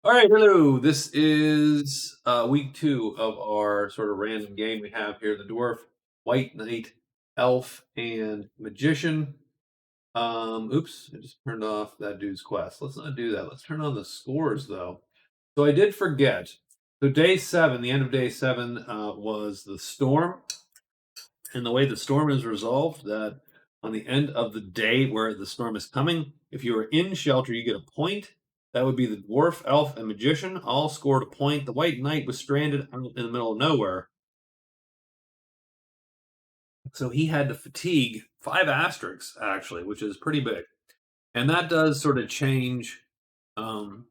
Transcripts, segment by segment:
All right, hello. This is week 2 of our sort of random game we have here: the dwarf, white knight, elf, and magician. Oops, I just turned off that dude's quest. Let's not do that. Let's turn on the scores though. So I did forget. So day 7, the end of day 7, was the storm, and the way the storm is resolved, that on the end of the day where the storm is coming, if you are in shelter, you get a point. That would be the dwarf, elf, and magician all scored a point. The white knight was stranded out in the middle of nowhere, so he had to fatigue 5 asterisks actually, which is pretty big, and that does sort of change. Um,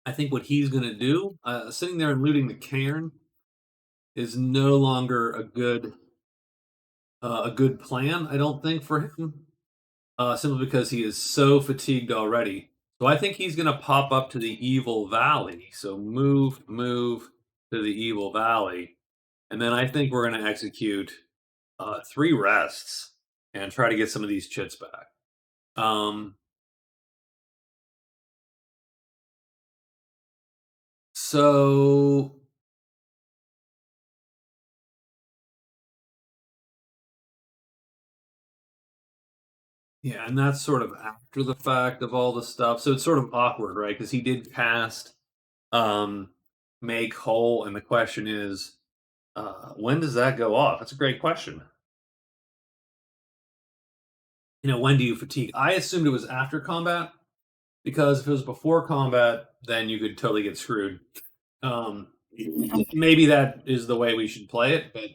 I think what he's going to do, sitting there and looting the cairn, is no longer a good plan. I don't think for him. Simply because he is so fatigued already. So I think he's going to pop up to the Evil Valley. So move to the Evil Valley. And then I think we're going to execute 3 rests and try to get some of these chits back. So yeah, and that's sort of after the fact of all the stuff. So it's sort of awkward, right? Because he did cast um, Make Whole, and the question is, when does that go off? That's a great question. When do you fatigue? I assumed it was after combat, because if it was before combat, then you could totally get screwed. Maybe that is the way we should play it, but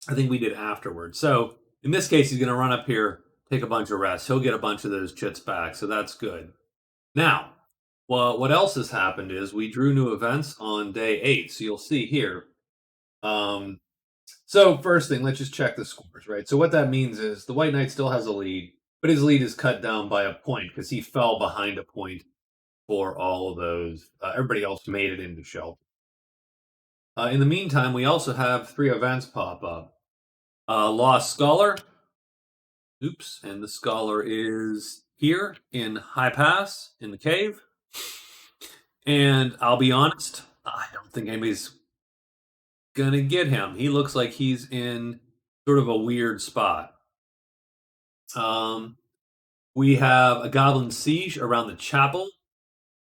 I think we did afterwards. So in this case, he's going to run up here, take a bunch of rests. He'll get a bunch of those chits back, so that's good. Now, well, what else has happened is we drew new events on day 8, so you'll see here. So first thing, let's just check the scores, right? So what that means is the white knight still has a lead, but his lead is cut down by a point because he fell behind a point for all of those. Everybody else made it into shelter. In the meantime, we also have 3 events pop up. Lost Scholar. Oops, and the scholar is here in High Pass in the cave. And I'll be honest, I don't think anybody's gonna get him. He looks like he's in sort of a weird spot. We have a Goblin Siege around the chapel.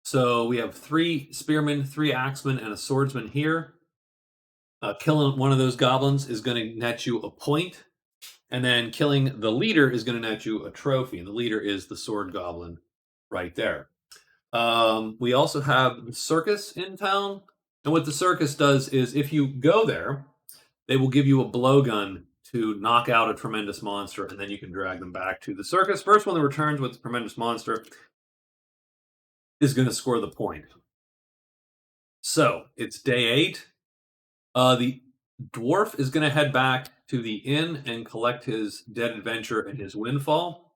So we have 3 spearmen, 3 axemen, and a swordsman here. Killing one of those goblins is going to net you a point. And then killing the leader is going to net you a trophy. And the leader is the sword goblin right there. We also have the circus in town. And what the circus does is if you go there, they will give you a blowgun to knock out a tremendous monster, and then you can drag them back to the circus. First one that returns with the tremendous monster is going to score the point. So it's day 8. The dwarf is going to head back to the inn and collect his dead adventure and his windfall.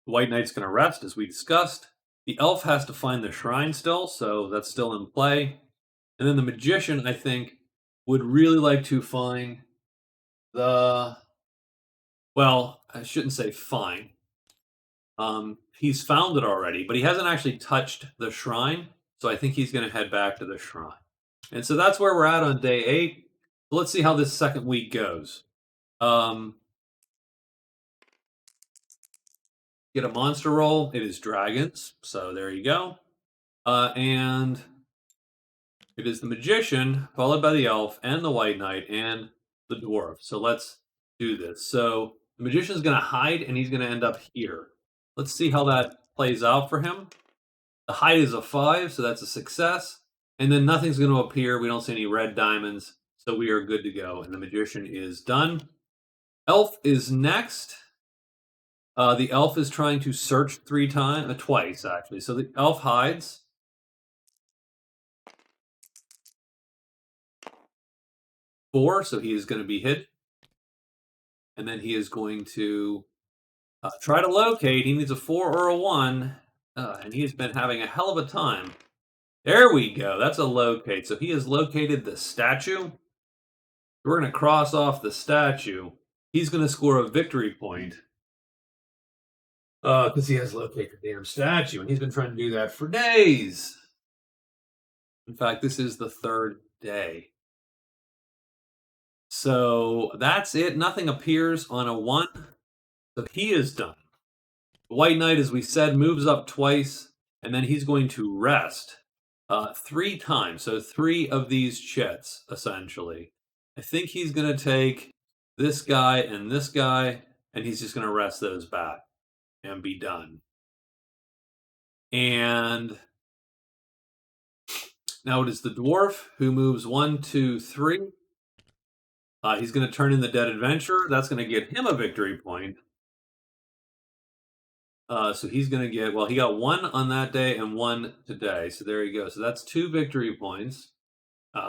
The white knight's going to rest, as we discussed. The elf has to find the shrine still, so that's still in play. And then the magician, I think, would really like to find the... Well, I shouldn't say find. He's found it already, but he hasn't actually touched the shrine, so I think he's going to head back to the shrine. And so that's where we're at on day 8. Let's see how this second week goes. Get a monster roll. It is dragons, so there you go. And it is the magician, followed by the elf, and the white knight, and the dwarf. So let's do this. So the magician's going to hide, and he's going to end up here. Let's see how that plays out for him. The hide is a 5, so that's a success. And then nothing's going to appear. We don't see any red diamonds, so we are good to go. And the magician is done. Elf is next. The elf is trying to search twice, actually. So the elf hides. Four, so he is going to be hit. And then he is going to try to locate. He needs a 4 or a 1. And he has been having a hell of a time. There we go. That's a locate. So he has located the statue. We're going to cross off the statue. He's going to score a victory point. Because he has located the damn statue. And he's been trying to do that for days. In fact, this is the third day. So that's it. Nothing appears on a 1. So he is done. The White Knight, as we said, moves up twice, and then he's going to rest 3 times. So 3 of these chits, essentially. I think he's going to take this guy, and he's just going to rest those back and be done. And now it is the dwarf who moves 1, 2, 3. He's going to turn in the Dead Adventurer. That's going to get him a victory point. So he's going to get, well, he got 1 on that day and 1 today. So there you go. So that's 2 victory points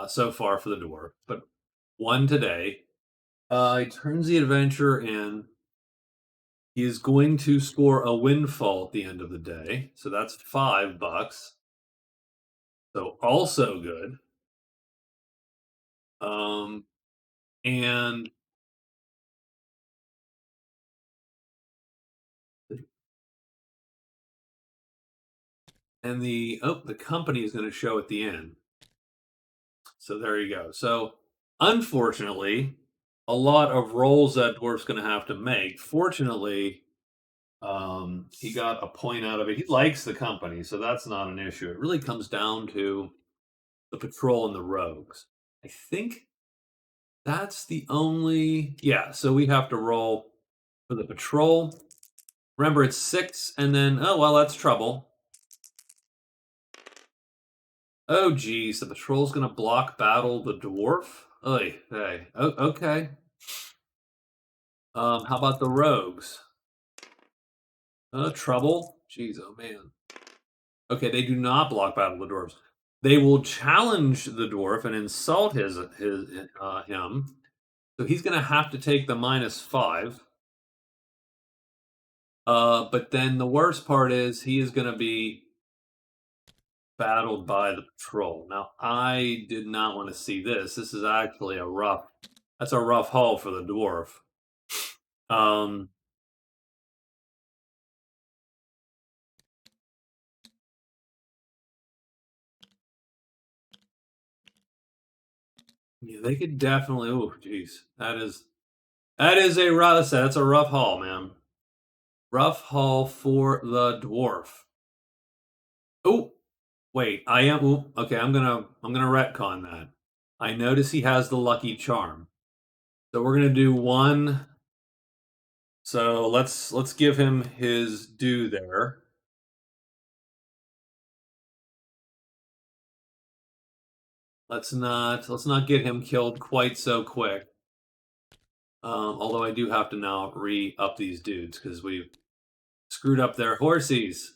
so far for the dwarf, but 1 today. He turns the adventurer in. He is going to score a windfall at the end of the day. So that's $5. So also good. And the company is going to show at the end. So there you go. So unfortunately, a lot of rolls that dwarf's going to have to make. Fortunately, he got a point out of it. He likes the company, so that's not an issue. It really comes down to the patrol and the rogues. I think that's the only. Yeah, so we have to roll for the patrol. Remember, it's 6, and then, oh, well, that's trouble. Oh, geez, the patrol's going to block battle the dwarf? Oy, hey, oh, okay. How about the rogues? Trouble? Jeez, oh, man. Okay, they do not block battle the dwarves. They will challenge the dwarf and insult him. So he's going to have to take the -5. But then the worst part is he is going to be battled by the patrol. Now, I did not want to see this. This is actually that's a rough haul for the dwarf. Yeah, they could definitely. Oh, geez, that is a rough. That's a rough haul, man. Rough haul for the dwarf. Oh, wait, I am. Ooh, okay, I'm gonna retcon that. I notice he has the lucky charm, so we're gonna do 1. So let's give him his due there. Let's not get him killed quite so quick. Although I do have to now re-up these dudes because we've screwed up their horsies.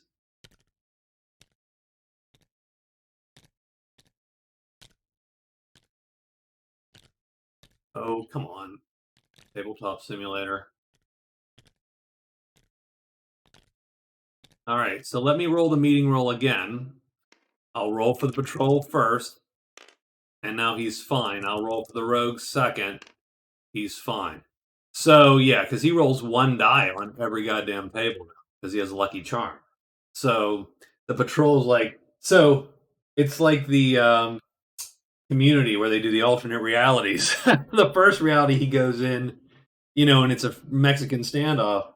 Oh, come on. Tabletop Simulator. All right, so let me roll the meeting roll again. I'll roll for the patrol first, and now he's fine. I'll roll for the rogue second. He's fine. So, yeah, because he rolls 1 die on every goddamn table now because he has a lucky charm. So the patrol's like, so it's like the Community where they do the alternate realities. The first reality he goes in, and it's a Mexican standoff,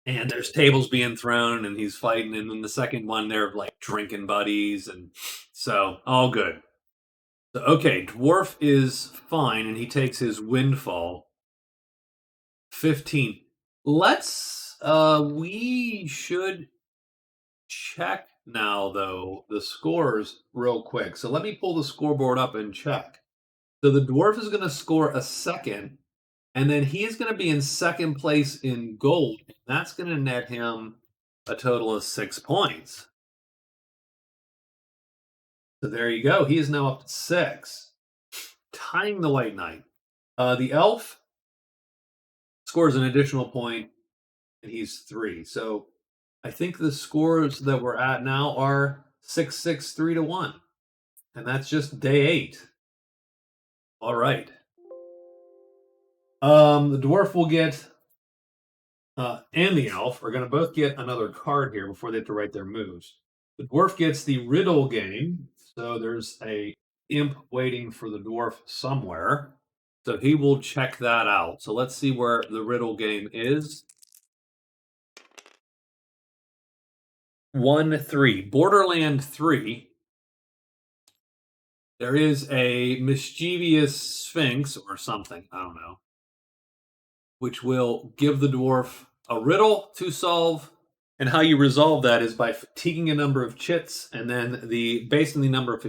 and there's tables being thrown, and he's fighting. And then the second one, they're like drinking buddies, and so all good. So, okay, dwarf is fine, and he takes his windfall. 15. We should check now, though, the scores real quick. So let me pull the scoreboard up and check. So the dwarf is going to score a second, and then he is going to be in second place in gold. That's going to net him a total of 6 points. So there you go. He is now up to 6, tying the White Knight. The elf scores an additional point, and he's 3. So I think the scores that we're at now are 6, 6, 3 to 1. And that's just day 8. All right. The dwarf will get, and the elf are going to both get another card here before they have to write their moves. The dwarf gets the Riddle Game. So there's a imp waiting for the dwarf somewhere. So he will check that out. So let's see where the Riddle Game is. 1-3. Borderland 3. There is a mischievous sphinx or something, I don't know, which will give the dwarf a riddle to solve. And how you resolve that is by fatiguing a number of chits, and then based on the number of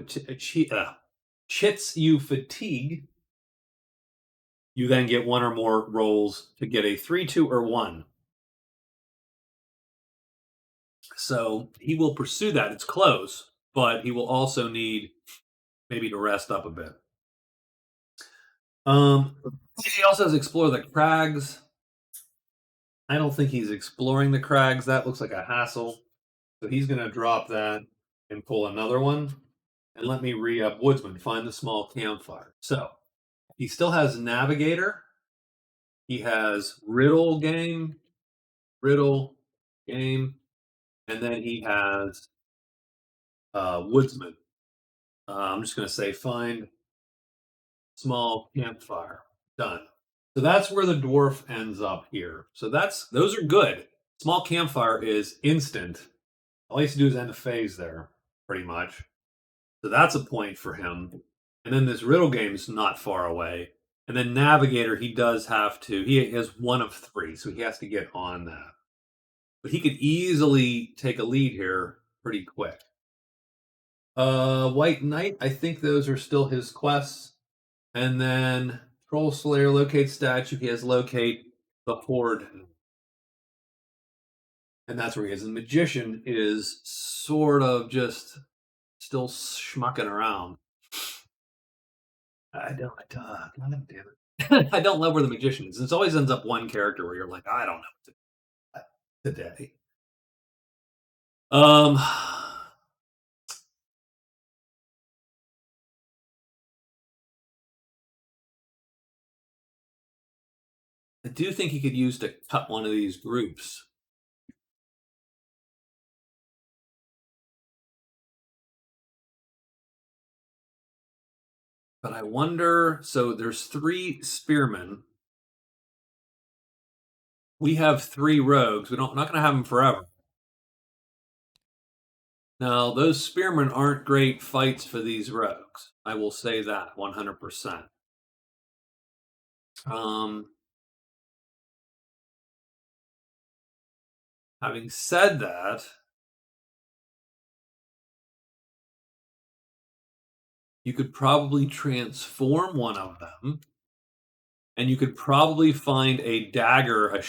chits you fatigue, you then get one or more rolls to get a 3, 2, or 1. So he will pursue that. It's close, but he will also need maybe to rest up a bit. He also has explore the crags. I don't think he's exploring the crags. That looks like a hassle. So he's going to drop that and pull another one. And let me re-up Woodsman, find the small campfire. So he still has Navigator. He has Riddle Game, and then he has Woodsman. I'm just going to say find small campfire. Done. So that's where the dwarf ends up here. So those are good. Small campfire is instant. All he has to do is end a phase there, pretty much. So that's a point for him. And then this Riddle Game is not far away. And then Navigator, he has 1 of 3, so he has to get on that. But he could easily take a lead here pretty quick. White Knight, I think those are still his quests. And then Troll Slayer, locate statue. He has locate the horde. And that's where he is. And Magician is sort of just still schmucking around. God damn it. I don't love where the Magician is. It always ends up one character where you're like, I don't know what to do today. I do think he could use to cut one of these groups. But I wonder, so there's 3 spearmen. We have 3 rogues. We're not going to have them forever. Now, those spearmen aren't great fights for these rogues. I will say that 100%. Having said that, you could probably transform one of them, and you could probably find a dagger,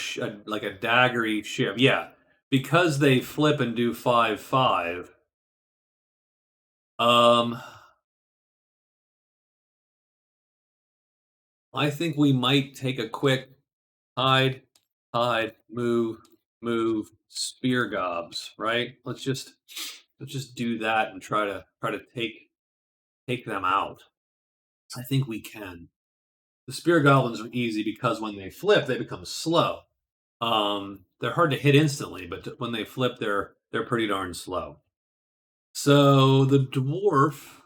like a daggery ship. Yeah, because they flip and do 5/5. I think we might take a quick hide, move, spear gobs, right? Let's just do that and try to take them out. I think we can. The spear goblins are easy because when they flip, they become slow. They're hard to hit instantly, but when they flip, they're pretty darn slow. So the dwarf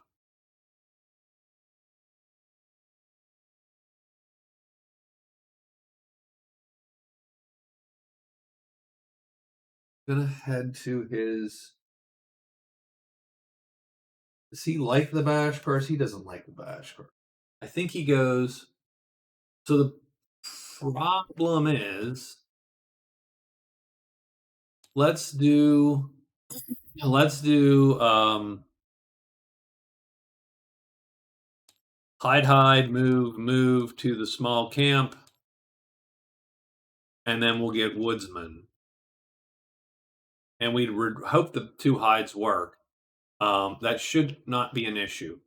gonna head to his. Does he like the bash purse? He doesn't like the bash purse. I think he goes. So the problem is, let's do hide, move to the small camp, and then we'll get woodsman. And we'd hope the 2 hides work. That should not be an issue.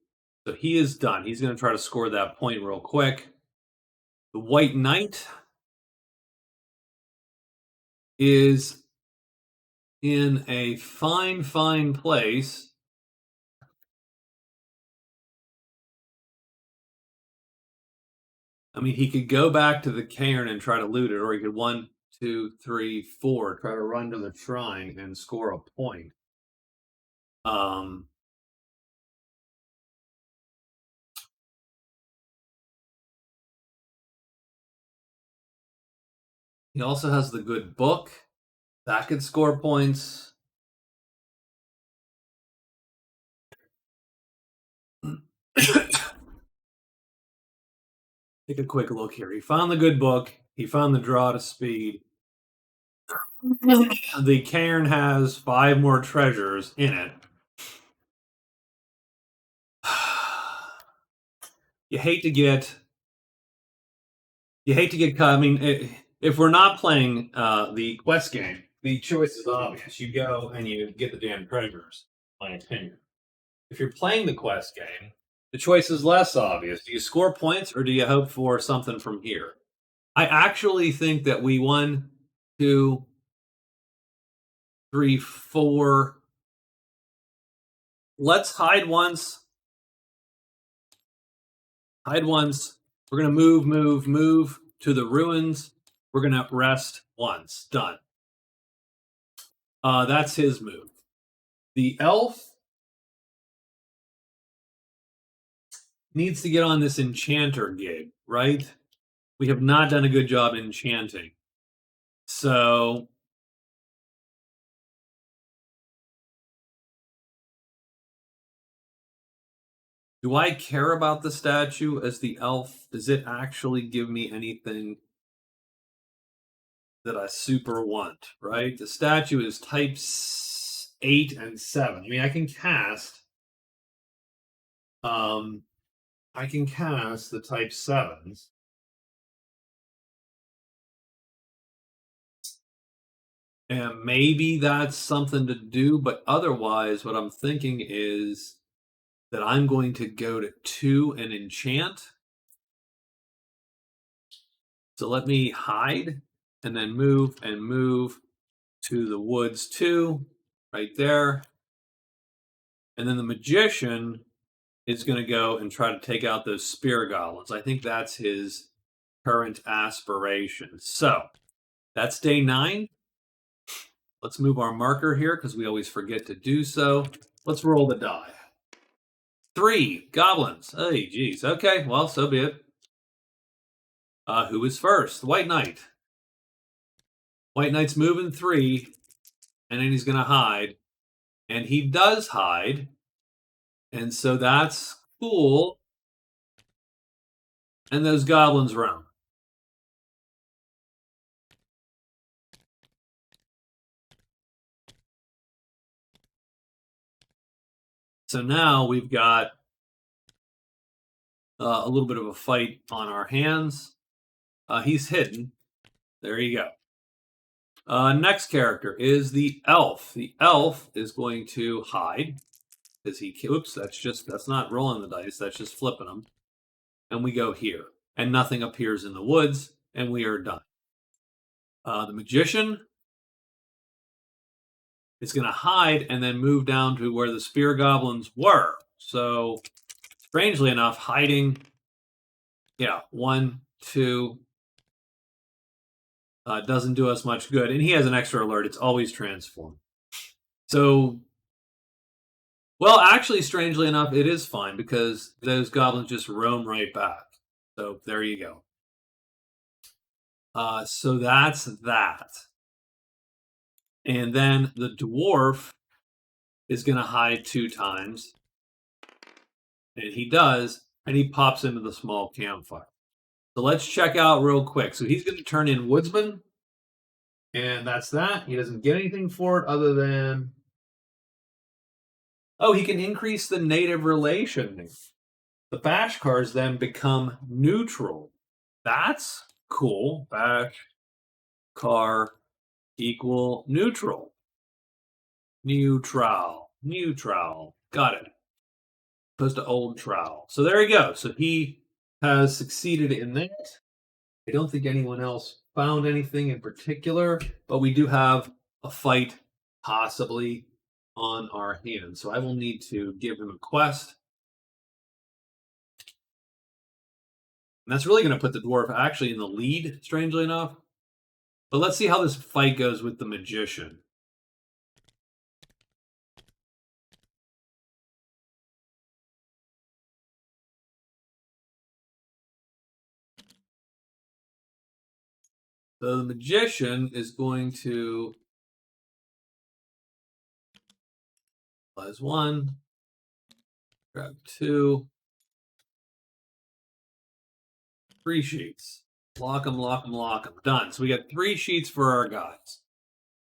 So he is done. He's going to try to score that point real quick. The White Knight is in a fine place. I mean, he could go back to the cairn and try to loot it, or he could 1, 2, 3, 4 try to run to the shrine and score a point. Um, he also has the good book. That could score points. Take a quick look here. He found the good book. He found the draw to speed. The cairn has 5 more treasures in it. You hate to get caught. I mean, if we're not playing the quest game, the choice is obvious. You go and you get the damn treasures, my opinion. If you're playing the quest game, the choice is less obvious. Do you score points or do you hope for something from here? I actually think that we 1, 2, 3, 4. Let's hide once. Hide once. We're going to move to the ruins. We're going to rest once. Done. That's his move. The elf needs to get on this enchanter gig, right? We have not done a good job enchanting. So do I care about the statue as the elf? Does it actually give me anything that I super want, right? The statue is types 8 and 7. I mean, I can cast the type 7s. And maybe that's something to do, but otherwise what I'm thinking is that I'm going to go to 2 and enchant. So let me hide and then move to the woods 2, right there. And then the magician is going to go and try to take out those spear goblins. I think that's his current aspiration. So that's day 9. Let's move our marker here because we always forget to do so. Let's roll the die. 3 goblins. Hey, geez. Okay, well, so be it. Who is first? White Knight. White Knight's moving 3, and then he's going to hide. And he does hide. And so that's cool. And those goblins run. So now we've got a little bit of a fight on our hands. He's hidden. There you go. Next character is the elf. The elf is going to hide because oops, that's not rolling the dice. That's just flipping them. And we go here, and nothing appears in the woods, and we are done. The magician is going to hide and then move down to where the spear goblins were. So, strangely enough, hiding, 1, 2, doesn't do us much good. And he has an extra alert. It's always transform. So, well, actually, strangely enough, it is fine because those goblins just roam right back. So there you go. So that's that. And then the dwarf is going to hide 2 times. And he does, and he pops into the small campfire. So let's check out real quick. So he's going to turn in Woodsman. And that's that. He doesn't get anything for it other than... Oh, he can increase the native relation. The bash cars then become neutral. That's cool. Bash car equal neutral. Neutral. Got it. Opposed to old trowel. So there you go. So he has succeeded in that. I don't think anyone else found anything in particular, but we do have a fight possibly on our hands. So I will need to give him a quest. And that's really going to put the dwarf actually in the lead, strangely enough. But let's see how this fight goes with the magician. So the magician is going to plus 1, grab 2, 3 sheets. Lock them, lock them, lock them. Done. So we got 3 sheets for our guys.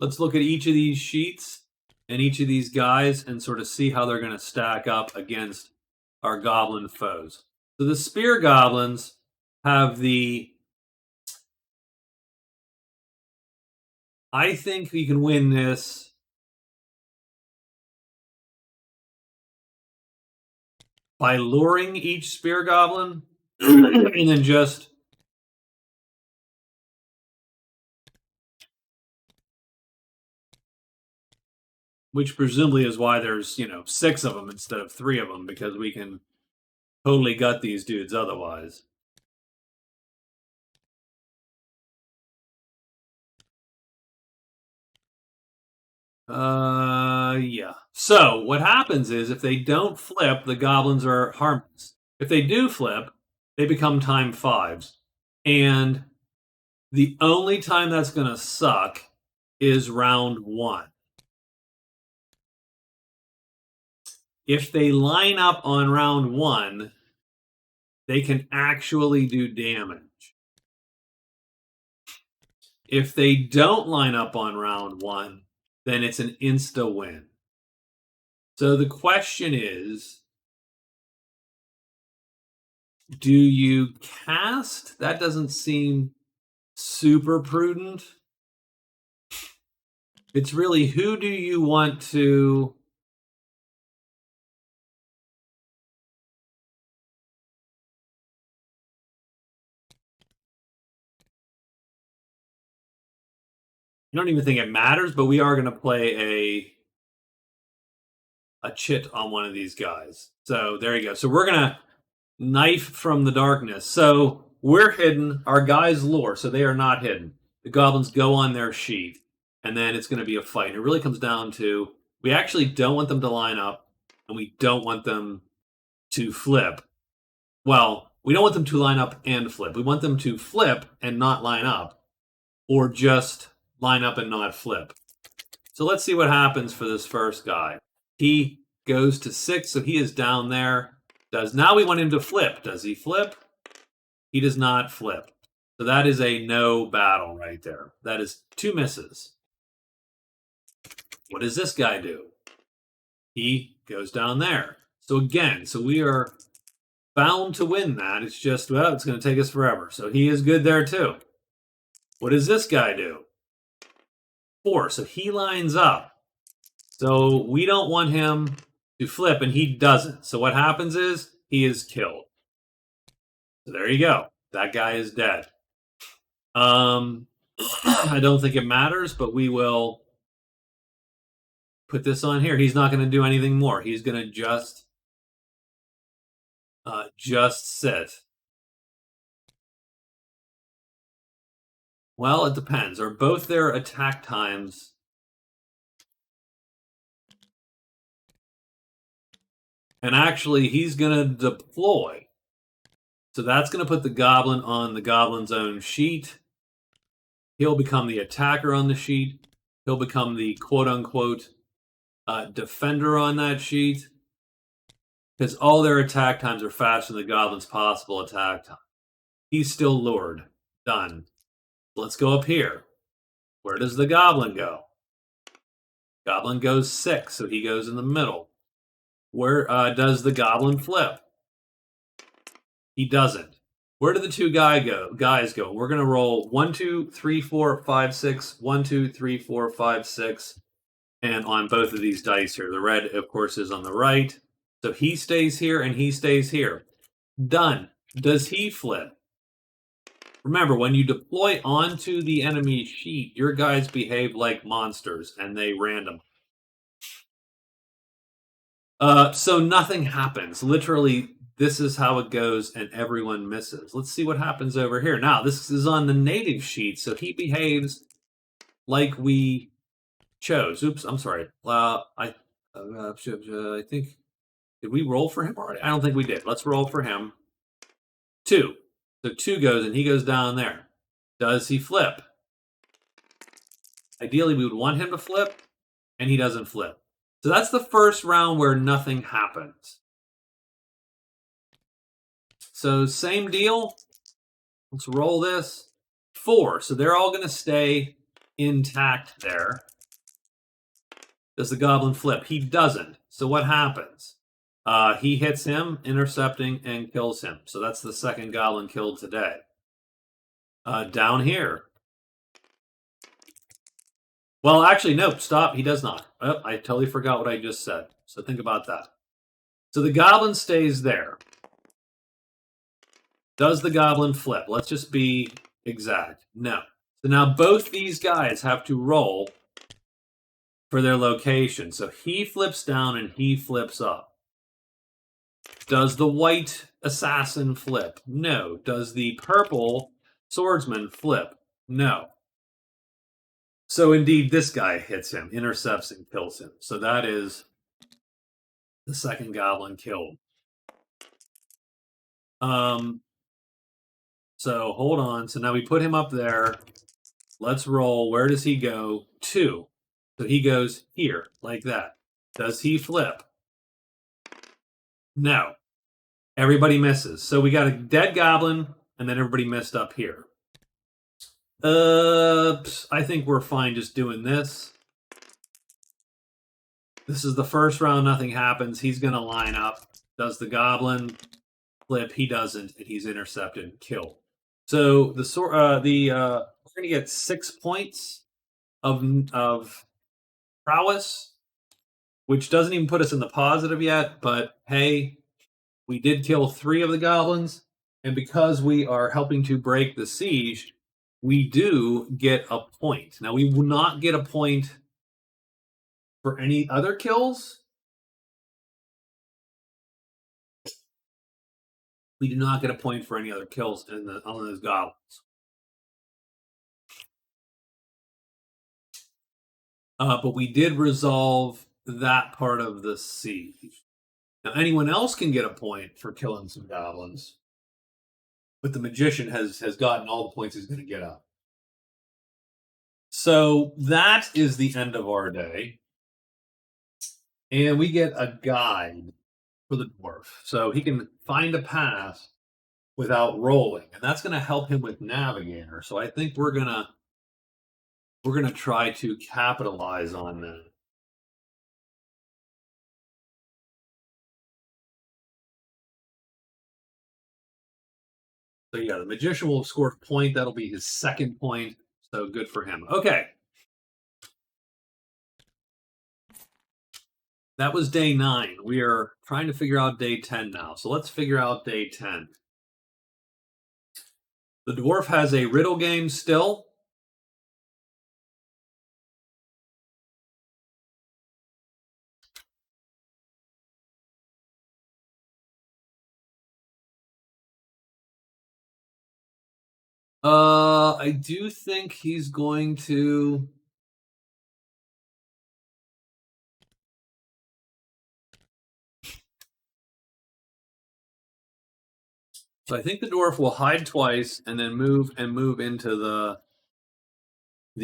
Let's look at each of these sheets and each of these guys and sort of see how they're going to stack up against our goblin foes. So the spear goblins have I think we can win this by luring each spear goblin and then just which presumably is why there's 6 of them instead of 3 of them, because we can totally gut these dudes otherwise. Yeah. So what happens is if they don't flip, the goblins are harmless. If they do flip, they become time 5s. And the only time that's going to suck is round 1. If they line up on round 1, they can actually do damage. If they don't line up on round 1, then it's an insta win. So the question is, do you cast? That doesn't seem super prudent. It's really, who do you want to... I don't even think it matters, but we are going to play a chit on one of these guys. So there you go. So we're going to knife from the darkness. So we're hidden. Our guys lure, so they are not hidden. The goblins go on their sheet, and then it's going to be a fight. And it really comes down to, we actually don't want them to line up, and we don't want them to flip. Well, we don't want them to line up and flip. We want them to flip and not line up, or just line up and not flip. So let's see what happens for this first guy. He goes to 6, so he is down there. Now we want him to flip. Does he flip? He does not flip. So that is a no battle right there. That is 2 misses. What does this guy do? He goes down there. So again, we are bound to win that. It's just, well, it's going to take us forever. So he is good there too. What does this guy do? 4. So he lines up. So we don't want him to flip, and he doesn't. So what happens is he is killed. So there you go. That guy is dead. I don't think it matters, but we will put this on here. He's not going to do anything more. He's going to just sit. Well, it depends. Are both their attack times? And actually, he's going to deploy. So that's going to put the goblin on the goblin's own sheet. He'll become the attacker on the sheet. He'll become the quote-unquote defender on that sheet. Because all their attack times are faster than the goblin's possible attack time. He's still lured. Done. Let's go up here. Where does the goblin go? Goblin goes 6, so he goes in the middle. Where does the goblin flip? He doesn't. Where do the 2 guys go? We're going to roll 1, 2, 3, 4, 5, 6. 1, 2, 3, 4, 5, 6. And on both of these dice here. The red, of course, is on the right. So he stays here and he stays here. Done. Does he flip? Remember, when you deploy onto the enemy sheet, your guys behave like monsters, and they random. So nothing happens. Literally, this is how it goes, and everyone misses. Let's see what happens over here. Now, this is on the native sheet, so he behaves like we chose. Oops, I'm sorry. I think, did we roll for him already? I don't think we did. Let's roll for him. 2. So 2 goes, and he goes down there. Does he flip? Ideally, we would want him to flip, and he doesn't flip. So that's the first round where nothing happens. So same deal. Let's roll this. 4. So they're all going to stay intact there. Does the goblin flip? He doesn't. So what happens? He hits him, intercepting, and kills him. So that's the second goblin killed today. Down here. Well, actually, nope, stop. He does not. Oh, I totally forgot what I just said. So think about that. So the goblin stays there. Does the goblin flip? Let's just be exact. No. So now both these guys have to roll for their location. So he flips down and he flips up. Does the white assassin flip? No. Does the purple swordsman flip? No. So indeed, this guy hits him, intercepts and kills him. So that is the second goblin killed. So hold on. So now we put him up there. Let's roll. Where does he go? 2. So he goes here, like that. Does he flip? No. Everybody misses. So we got a dead goblin, and then everybody missed up here. I think we're fine just doing this. This is the first round. Nothing happens. He's going to line up. Does the goblin flip? He doesn't, and he's intercepted and killed. So we're going to get 6 points of prowess, which doesn't even put us in the positive yet. But hey, we did kill 3 of the goblins, and because we are helping to break the siege, we do get a point. Now, we will not get a point for any other kills. We do not get a point for any other kills on those goblins. But we did resolve that part of the siege. Now, anyone else can get a point for killing some goblins, but the magician has gotten all the points he's going to get up. So that is the end of our day. And we get a guide for the dwarf. So he can find a path without rolling. And that's going to help him with Navigator. So I think we're going to try to capitalize on that. So yeah, the magician will score a point. That'll be his second point. So good for him. Okay. That was day 9. We are trying to figure out day 10 now. So let's figure out day 10. The dwarf has a riddle game still. I do think he's going to... So I think the dwarf will hide twice and then move into the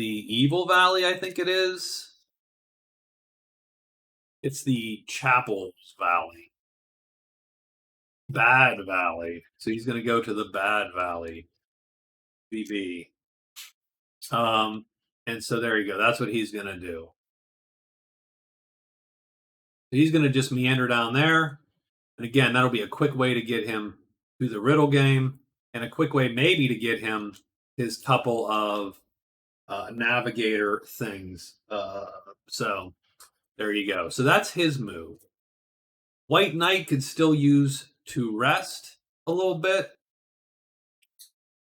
evil valley, I think it is. It's the Chapel's Valley. Bad Valley. So he's going to go to the Bad Valley. BB. And so there you go. That's what he's going to do. He's going to just meander down there. And again, that'll be a quick way to get him to the riddle game, and a quick way maybe to get him his couple of navigator things. So there you go. So that's his move. White Knight could still use to rest a little bit,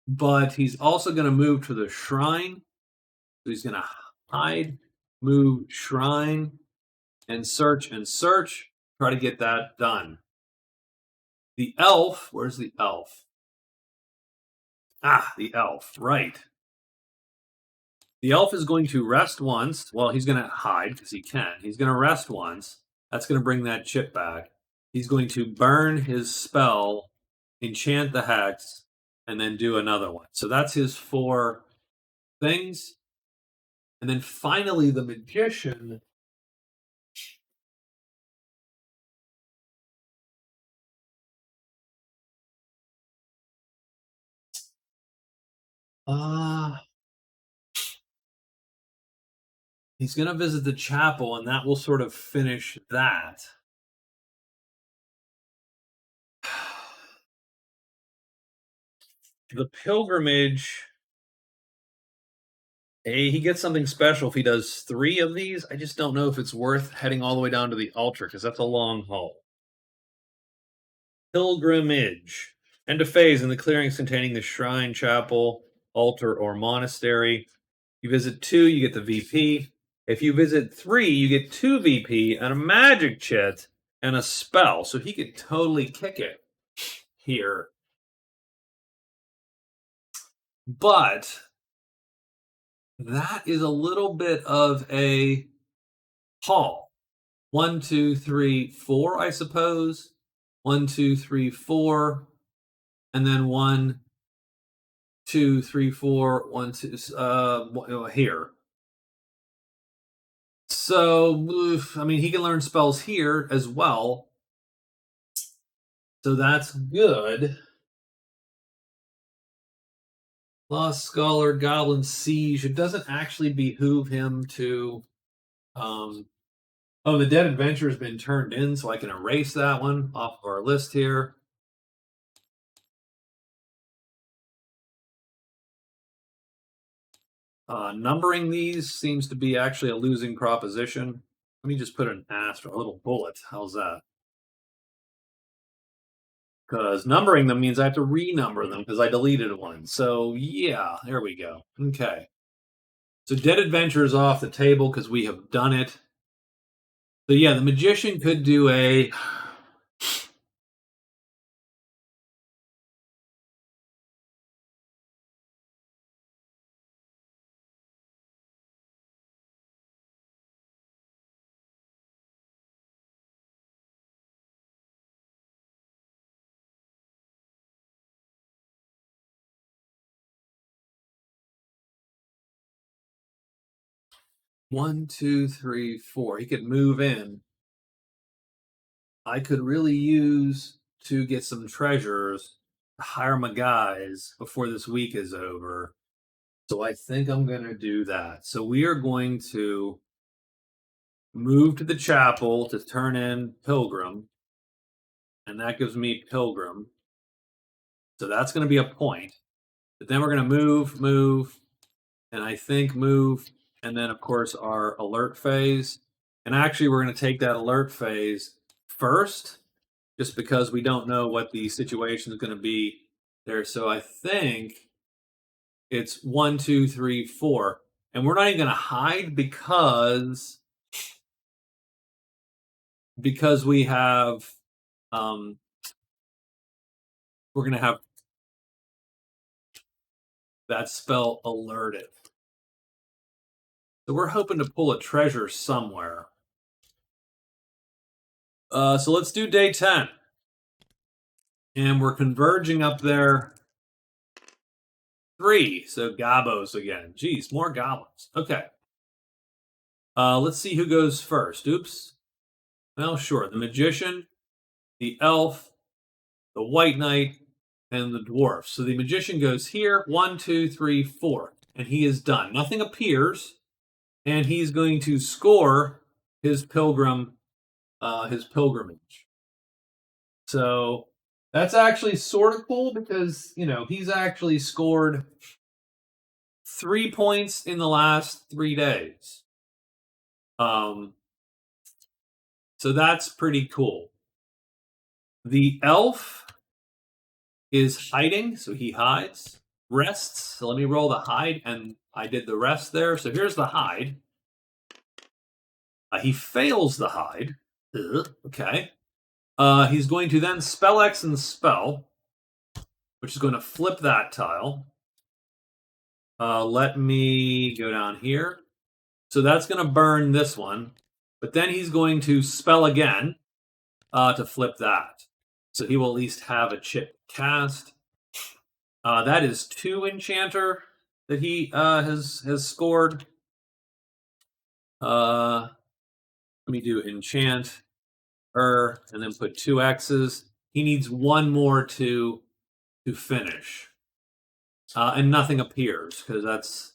but he's also going to move to the shrine. So he's going to hide, move, shrine, and search, try to get that done. The elf, where's the elf? Ah, the elf, right. The elf is going to rest once. Well, he's going to hide because he can. He's going to rest once. That's going to bring that chip back. He's going to burn his spell, enchant the hex, and then do another one. So that's his 4 things. And then finally, the magician. He's going to visit the chapel, and that will sort of finish that. The pilgrimage. He gets something special if he does 3 of these. I just don't know if it's worth heading all the way down to the altar because that's a long haul. Pilgrimage. End of phase in the clearings containing the shrine, chapel, altar, or monastery. You visit 2, you get the VP. If you visit 3, you get 2 VP and a magic chit and a spell. So he could totally kick it here. But that is a little bit of a haul. 1, 2, 3, 4, I suppose. 1, 2, 3, 4, and then 1, 2, 3, 4, 1, 2, here. So, I mean, he can learn spells here as well. So that's good. Lost Scholar, Goblin Siege. It doesn't actually behoove him to. Oh, the Dead Adventure has been turned in, so I can erase that one off of our list here. Numbering these seems to be actually a losing proposition. Let me just put an asterisk, a little bullet. How's that? Because numbering them means I have to renumber them because I deleted one. So yeah, there we go. Okay. So Dead Adventure is off the table because we have done it. So yeah, the Magician could do a. One, two, three, four. He could move in. I could really use to get some treasures, hire my guys before this week is over. So I think I'm going to do that. So we are going to move to the chapel to turn in Pilgrim, and that gives me Pilgrim. So that's going to be a point. But then we're going to move, and I think move, and then of course our alert phase. And actually, we're going to take that alert phase first, just because we don't know what the situation is going to be there. So I think it's 1, 2, 3, 4, and we're not even going to hide because we have we're going to have that spell alerted. So we're hoping to pull a treasure somewhere. So let's do day 10. And we're converging up there. 3. So Gabos again. Geez, more goblins. Okay. Let's see who goes first. Oops. Well, sure. The Magician, the Elf, the White Knight, and the Dwarf. So the Magician goes here. 1, 2, 3, 4. And he is done. Nothing appears. And he's going to score his pilgrimage. So that's actually sort of cool because, he's actually scored 3 points in the last 3 days. So that's pretty cool. The elf is hiding, so he hides. Rests, so let me roll the hide, and I did the rest there. So here's the hide. He fails the hide. Okay. He's going to then spell X and spell, which is going to flip that tile. Let me go down here. So that's going to burn this one. But then he's going to spell again to flip that. So he will at least have a chip cast. That is 2 enchanter that he has scored. Let me do enchant and then put 2 X's. He needs one more to finish. And nothing appears because that's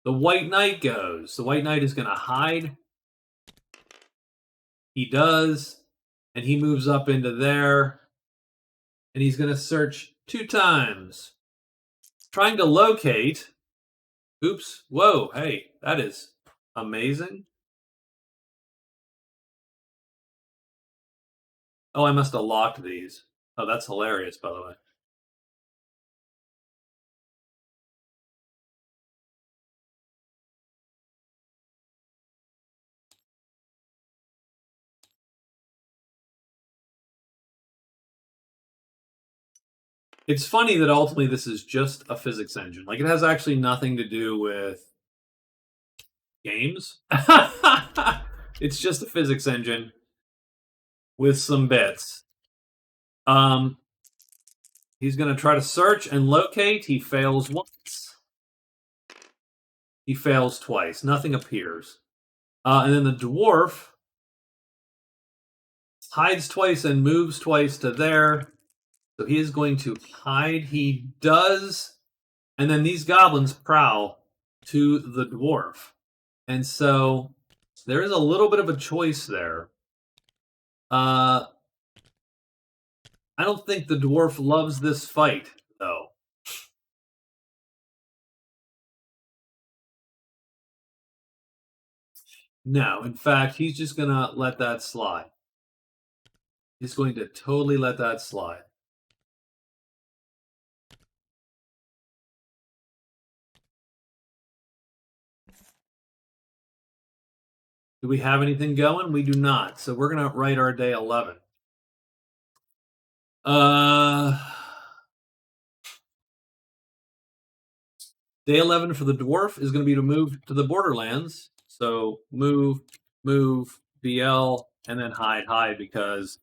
the White Knight goes. The White Knight is going to hide. He does, and he moves up into there, and he's going to search 2 times, trying to locate. Oops! Whoa! Hey, that is amazing. Oh, I must have locked these. Oh, that's hilarious, by the way. It's funny that ultimately this is just a physics engine. Like, it has actually nothing to do with games. It's just a physics engine with some bits. He's going to try to search and locate. He fails once. He fails twice. Nothing appears. And then the dwarf hides twice and moves twice to there. So he is going to hide. He does. And then these goblins prowl to the dwarf. And so there is a little bit of a choice there. I don't think the dwarf loves this fight, though. No, in fact, he's just going to let that slide. He's going to totally let that slide. Do we have anything going? We do not. So we're going to write our day 11. Day 11 for the dwarf is going to be to move to the borderlands. So move, BL, and then hide because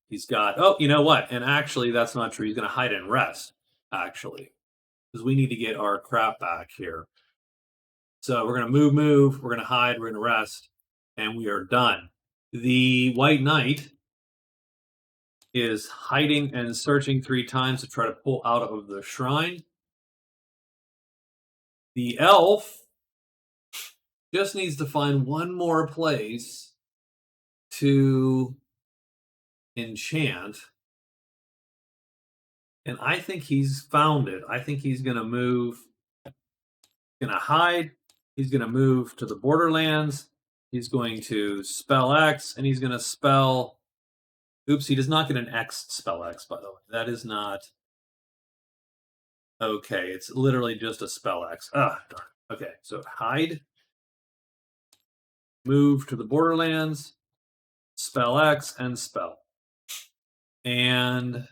he's got, oh, you know what? And actually, that's not true. He's going to hide and rest, actually, because we need to get our crap back here. So we're going to move, we're going to hide, we're going to rest, and we are done. The White Knight is hiding and searching 3 times to try to pull out of the shrine. The elf just needs to find one more place to enchant. And I think he's found it. I think he's going to move, going to hide. He's going to move to the borderlands. He's going to spell X, and he's going to spell... Oops, he does not get an X spell X, by the way. That is not... Okay, it's literally just a spell X. Ah, darn. Okay, so hide. Move to the borderlands. Spell X and spell. And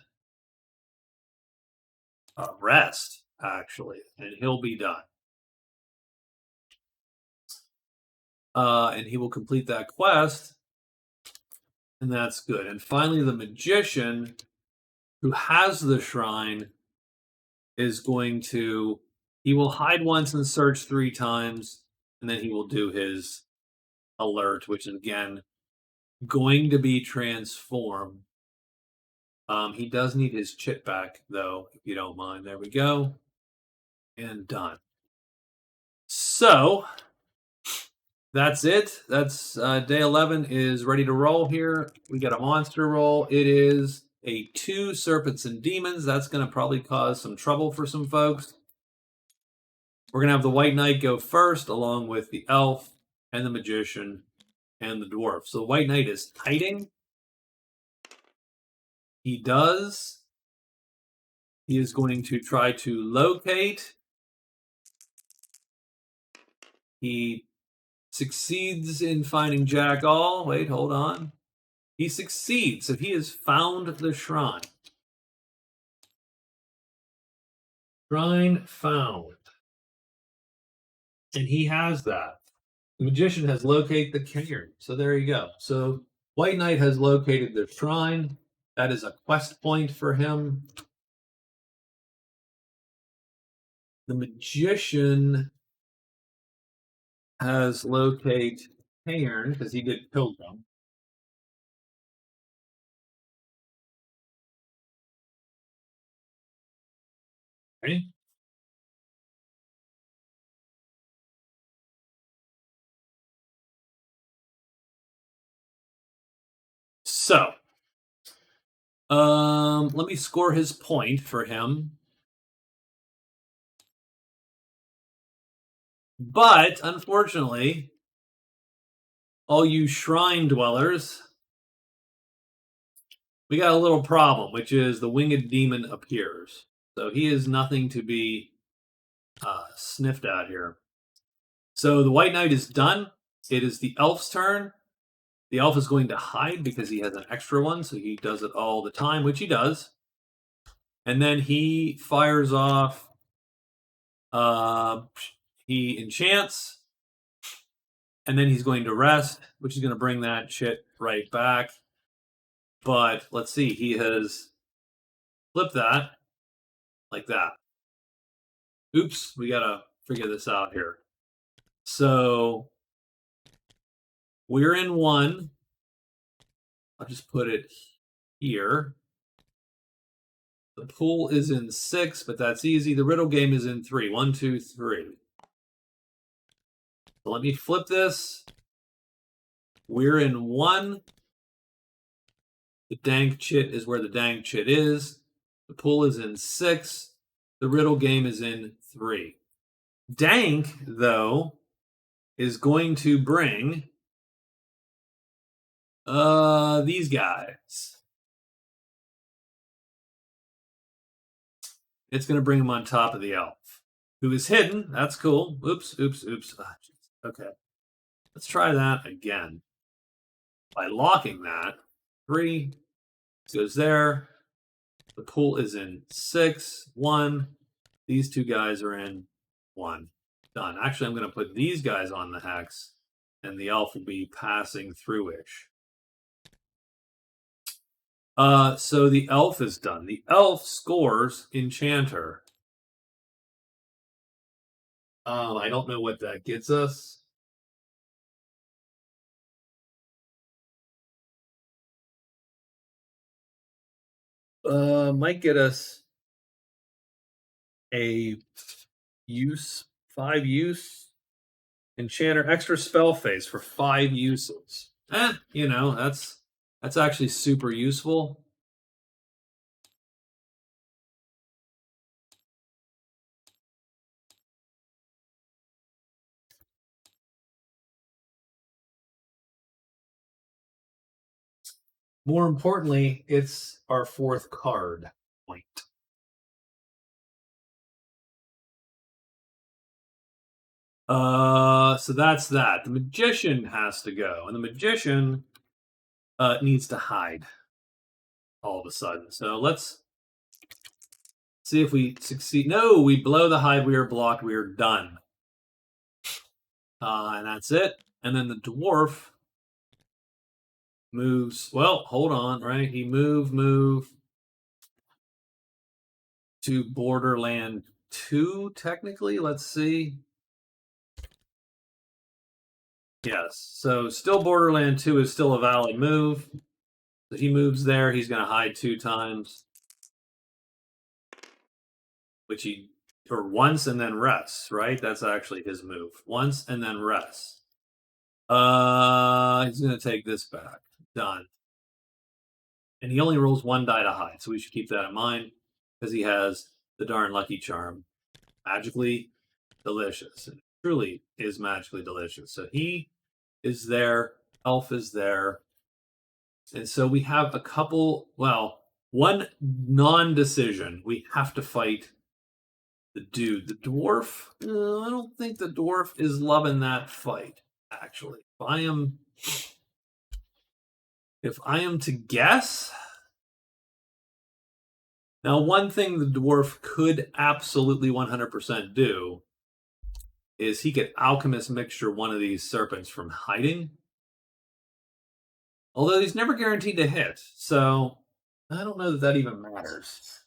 rest, actually, and he'll be done. And he will complete that quest, and that's good. And finally, the magician, who has the shrine, is going to... He will hide once and search 3 times, and then he will do his alert, which is, again, going to be transform. He does need his chit back, though, if you don't mind. There we go. And done. So, that's it. That's day 11 is ready to roll here. We got a monster roll. It is a 2 serpents and demons. That's going to probably cause some trouble for some folks. We're going to have the White Knight go first, along with the elf and the magician and the dwarf. So the White Knight is hiding. He does. He is going to try to locate. He succeeds in finding Jack All. Wait, hold on. He succeeds. So he has found the shrine. Shrine found. And he has that. The magician has located the cairn. So there you go. So White Knight has located the shrine. That is a quest point for him. The magician has located Cairn, because he did Pilgrim. Ready? So, let me score his point for him. But unfortunately, all you shrine dwellers, we got a little problem, which is the winged demon appears. So he is nothing to be sniffed at here. So the white knight is done. It is the elf's turn. The elf is going to hide because he has an extra one, so he does it all the time, which he does. And then he fires off. He enchants, and then he's going to rest, which is going to bring that shit right back. But let's see, he has flipped that like that. Oops, we gotta figure this out here. So we're in 1. I'll just put it here. The pool is in 6, but that's easy. The riddle game is in 3. 1, 2, 3. So let me flip this. We're in 1. The dank chit is where the dank chit is. The pool is in 6. The riddle game is in 3. Dank, though, is going to bring these guys. It's going to bring them on top of the elf, who is hidden. That's cool. Oops, oops, oops. Okay. Let's try that again. By locking that, 3 goes there. The pool is in 6, 1. These 2 guys are in 1. Done. Actually, I'm going to put these guys on the hex, and the elf will be passing through-ish. So the elf is done. The elf scores Enchanter. I don't know what that gets us. Might get us a 5 use. Enchanter extra spell phase for 5 uses. That's actually super useful. More importantly, it's our 4th card point. So that's that. The magician has to go, and the magician needs to hide all of a sudden. So let's see if we succeed. No, we blow the hide. We are blocked. We are done. And that's it. And then the dwarf moves. Well, hold on, right? He move to Borderland 2, technically. Let's see. Yes. So still Borderland 2 is still a valid move. So he moves there. He's going to hide 2 times. Or once and then rests, right? That's actually his move. Once and then rests. He's going to take this back. Done. And he only rolls 1 die to hide, so we should keep that in mind because he has the darn lucky charm. Magically delicious. It truly is magically delicious. So he is there. Elf is there. And so we have a couple, one non-decision. We have to fight the dude. The dwarf, I don't think the dwarf is loving that fight, actually. If I am to guess, now one thing the dwarf could absolutely 100% do is he could alchemist mixture one of these serpents from hiding. Although he's never guaranteed to hit, so I don't know that even matters.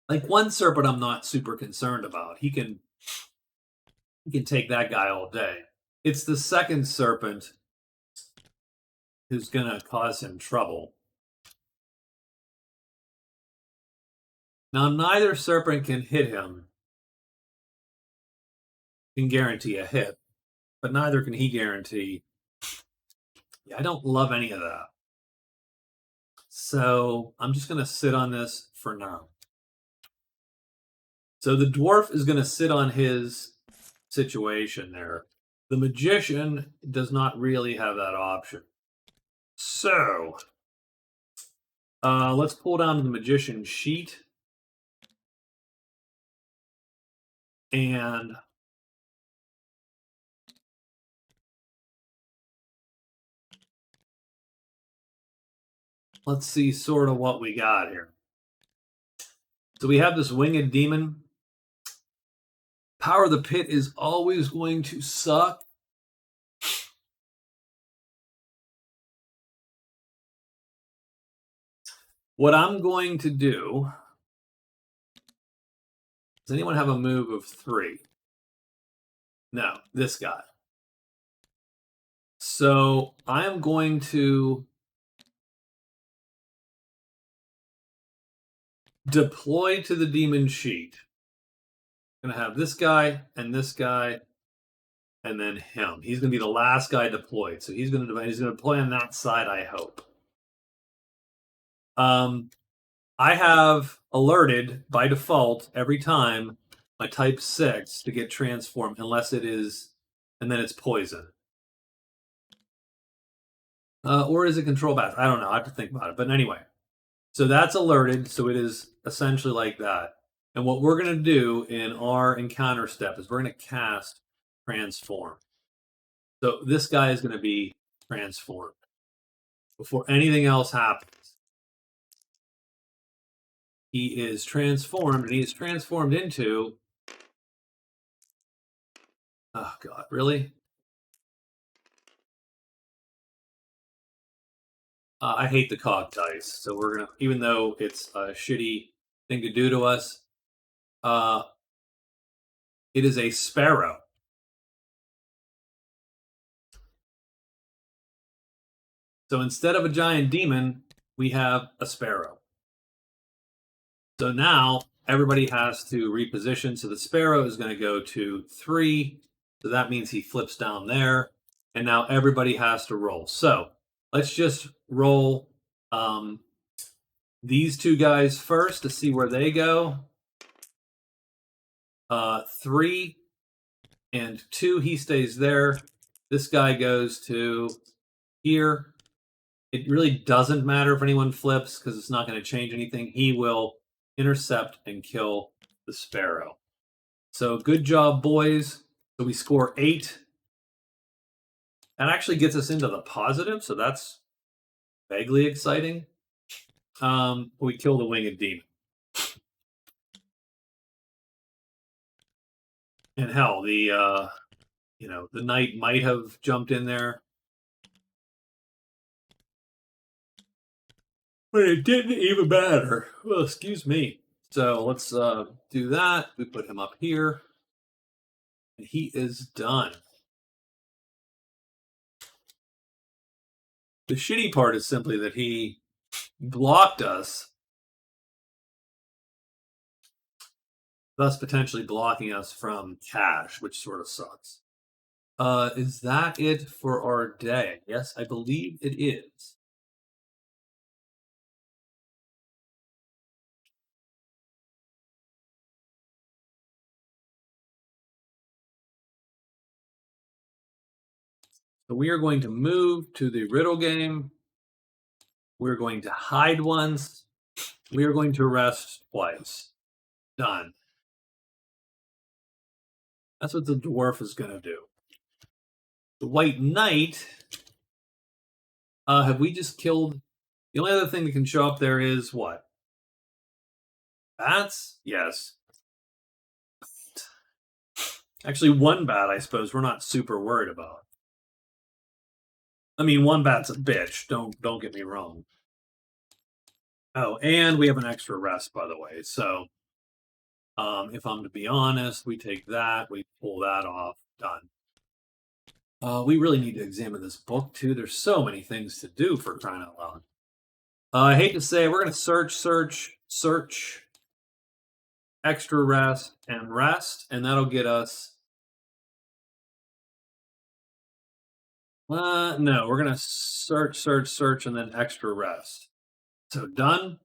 Like one serpent I'm not super concerned about. He can He can take that guy all day. It's the second serpent who's going to cause him trouble. Now, neither serpent can hit him, can guarantee a hit, but neither can he guarantee. Yeah, I don't love any of that. So I'm just going to sit on this for now. So the dwarf is going to sit on his situation there. The magician does not really have that option. So let's pull down to the magician sheet. And let's see sort of what we got here. So we have this winged demon. Power of the Pit is always going to suck. What I'm going to do... Does anyone have a move of 3? No, this guy. So I'm going to deploy to the demon sheet. I'm going to have this guy, and then him. He's going to be the last guy deployed. So he's going to deploy on that side, I hope. I have alerted by default every time my type 6 to get transformed, unless it is, and then it's poison. Or is it control bath? I don't know. I have to think about it. But anyway, so that's alerted. So it is essentially like that. And what we're going to do in our encounter step is we're going to cast transform. So this guy is going to be transformed before anything else happens. He is transformed, and he is transformed into... Oh, God, really? I hate the cog dice, so we're going to... Even though it's a shitty thing to do to us, it is a sparrow. So instead of a giant demon, we have a sparrow. So now everybody has to reposition. So the sparrow is going to go to 3. So that means he flips down there. And now everybody has to roll. So let's just roll these 2 guys first to see where they go. 3 and 2, he stays there. This guy goes to here. It really doesn't matter if anyone flips because it's not going to change anything. He will intercept and kill the sparrow. So good job, boys. So we score 8. That actually gets us into the positive, so that's vaguely exciting. We kill the winged demon. And hell, the knight might have jumped in there. But it didn't even matter. Well, excuse me. So let's do that. We put him up here. And he is done. The shitty part is simply that he blocked us, thus potentially blocking us from cash, which sort of sucks. Is that it for our day? Yes, I believe it is. So we are going to move to the riddle game. We're going to hide once. We are going to rest twice. Done. That's what the dwarf is going to do. The white knight, have we just killed? The only other thing that can show up there is what? Bats? Yes. Actually, one bat, I suppose, we're not super worried about. I mean, one bat's a bitch. Don't get me wrong. Oh, and we have an extra rest, by the way. So If I'm to be honest, we take that, we pull that off, done. We really need to examine this book too. There's so many things to do for crying out loud. I hate to say it, we're going to search, extra rest, and that'll get us. No, we're going to search, and then extra rest. So done.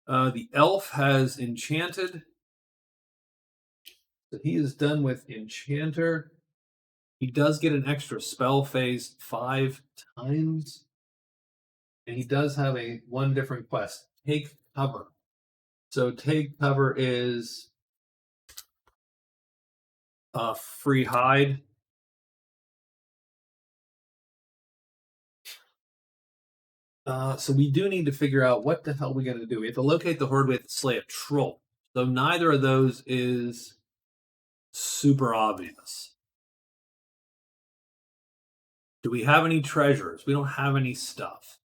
The elf has enchanted. So he is done with enchanter. He does get an extra spell phase 5 times. And he does have one different quest. Take cover. So take cover is free hide. So we do need to figure out what the hell we're going to do. We have to locate the horde. We have to slay a troll. So neither of those is super obvious. Do we have any treasures? We don't have any stuff.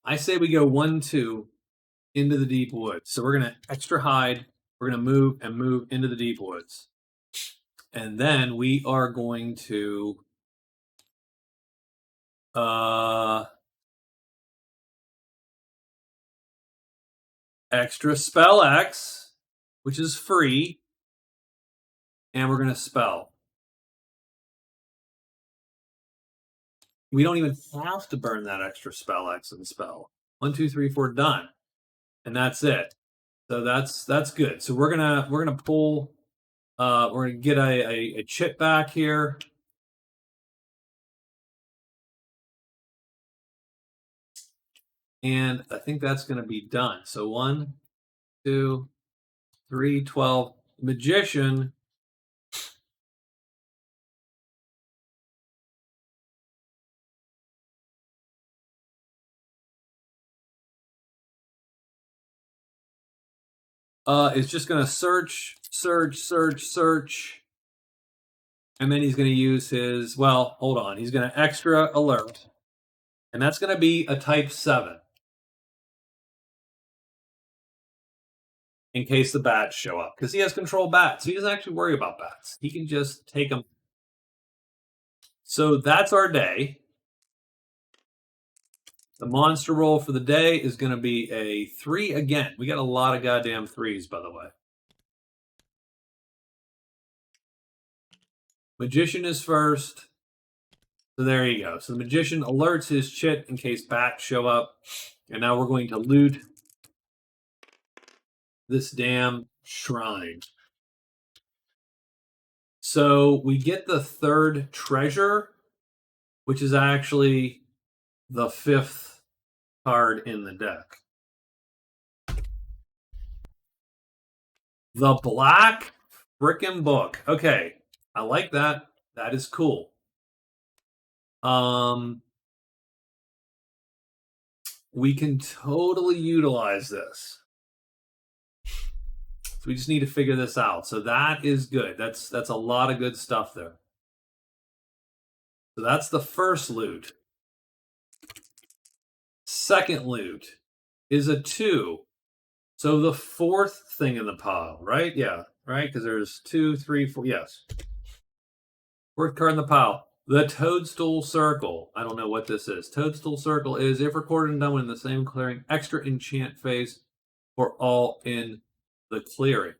I say we go 1-2 into the deep woods. So we're going to extra hide. We're going to move into the deep woods. And then we are going to extra spell X, which is free, and we're going to spell. We don't even have to burn that extra spell X and spell. 1, 2, 3, 4, done, and that's it. So that's good. So we're gonna pull. We're gonna get a chip back here. And I think that's going to be done. So 1, 2, 3, 12. Magician. Is just going to search. And then he's going to use his, well, hold on. He's going to extra alert. And that's going to be a type 7. In case the bats show up. Because he has control bats. So he doesn't actually worry about bats. He can just take them. So that's our day. The monster roll for the day is going to be a 3 again. We got a lot of goddamn 3s, by the way. Magician is first. So there you go. So the magician alerts his chit in case bats show up. And now we're going to loot this damn shrine. So we get the 3rd treasure, which is actually the 5th card in the deck. The Black Frickin' Book. Okay, I like that. That is cool. We can totally utilize this. So we just need to figure this out. So that is good. That's a lot of good stuff there. So that's the first loot. Second loot is a 2. So the 4th thing in the pile, right? Yeah, right? Because there's 2, 3, 4. Yes. 4th card in the pile. The Toadstool Circle. I don't know what this is. Toadstool Circle is, if recorded and done when in the same clearing, extra enchant phase for all in the clearing.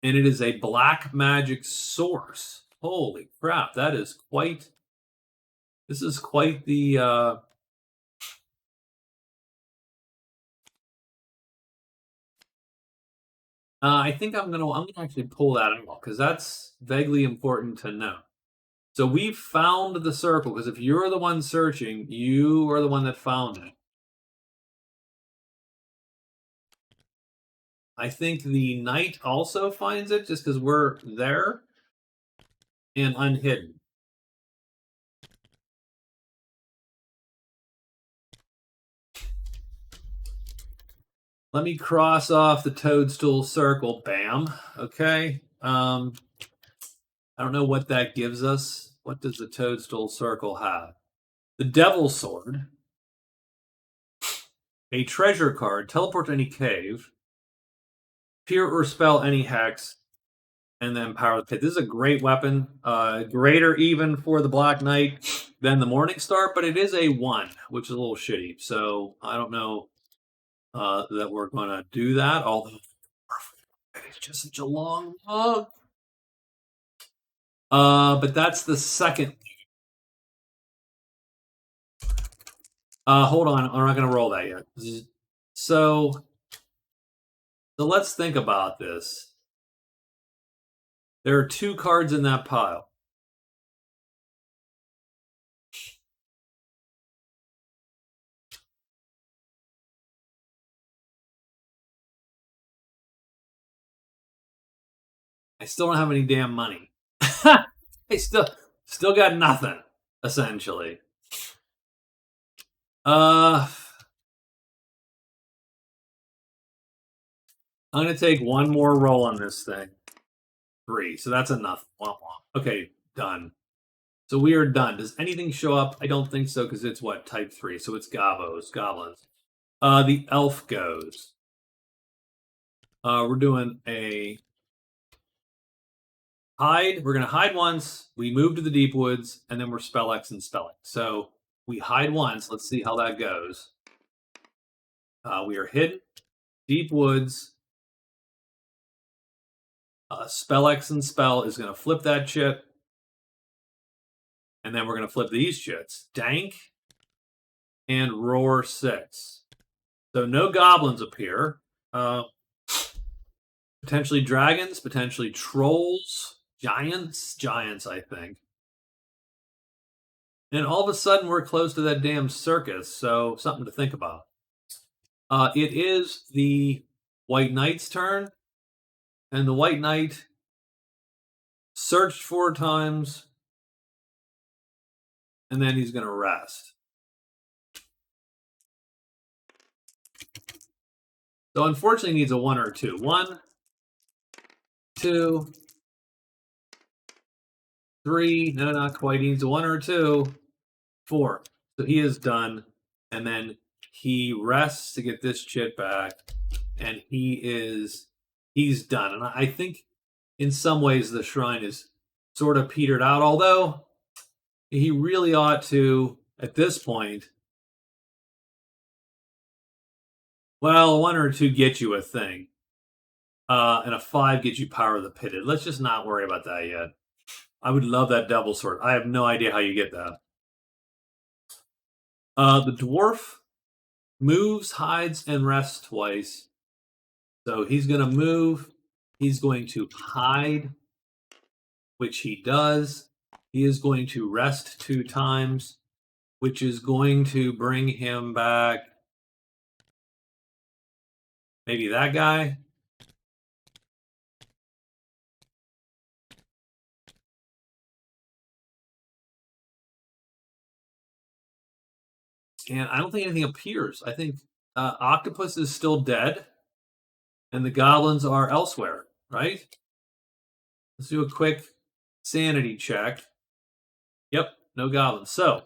And it is a black magic source. Holy crap, that is quite... This is quite the... I think I'm gonna actually pull that out because that's vaguely important to know. So we found the circle because if you're the one searching, you are the one that found it. I think the knight also finds it just because we're there and unhidden. Let me cross off the Toadstool Circle. Bam. Okay. I don't know what that gives us. What does the Toadstool Circle have? The Devil's Sword. A treasure card. Teleport to any cave. Peer or spell any hex. And then Power of the Pit. This is a great weapon. Greater even for the Black Knight than the Morning Star, but it is a 1, which is a little shitty. So I don't know that we're going to do that, although it's just such a long log. But that's the second. Hold on. I'm not going to roll that yet. So let's think about this. There are 2 cards in that pile. I still don't have any damn money. I still got nothing, essentially. I'm going to take one more roll on this thing. 3. So that's enough. Okay, done. So we are done. Does anything show up? I don't think so, because it's what? Type 3. So it's goblins. The elf goes. We're doing a hide. We're going to hide once. We move to the deep woods, and then we're spell X and spell X. So we hide once. Let's see how that goes. We are hidden. Deep woods. Spell X and spell is going to flip that chit. And then we're going to flip these chits. Dank and roar 6. So no goblins appear. Potentially dragons, potentially trolls, giants, I think. And all of a sudden we're close to that damn circus, so something to think about. It is the White Knight's turn, and the White Knight searched 4 times, and then he's going to rest. So unfortunately he needs a 1 or 2. 1, 2, 3. No, not quite. He needs a 1 or 2. 4. So he is done. And then he rests to get this chit back. And he's done. And I think in some ways the shrine is sort of petered out. Although he really ought to, at this point, well, a 1 or 2 get you a thing. And a 5 gets you Power of the Pitted. Let's just not worry about that yet. I would love that Devil's Sword. I have no idea how you get that. The dwarf moves, hides, and rests twice. So he's going to move. He's going to hide, which he does. He is going to rest 2 times, which is going to bring him back. Maybe that guy. And I don't think anything appears. I think Octopus is still dead, and the goblins are elsewhere, right? Let's do a quick sanity check. Yep, no goblins. So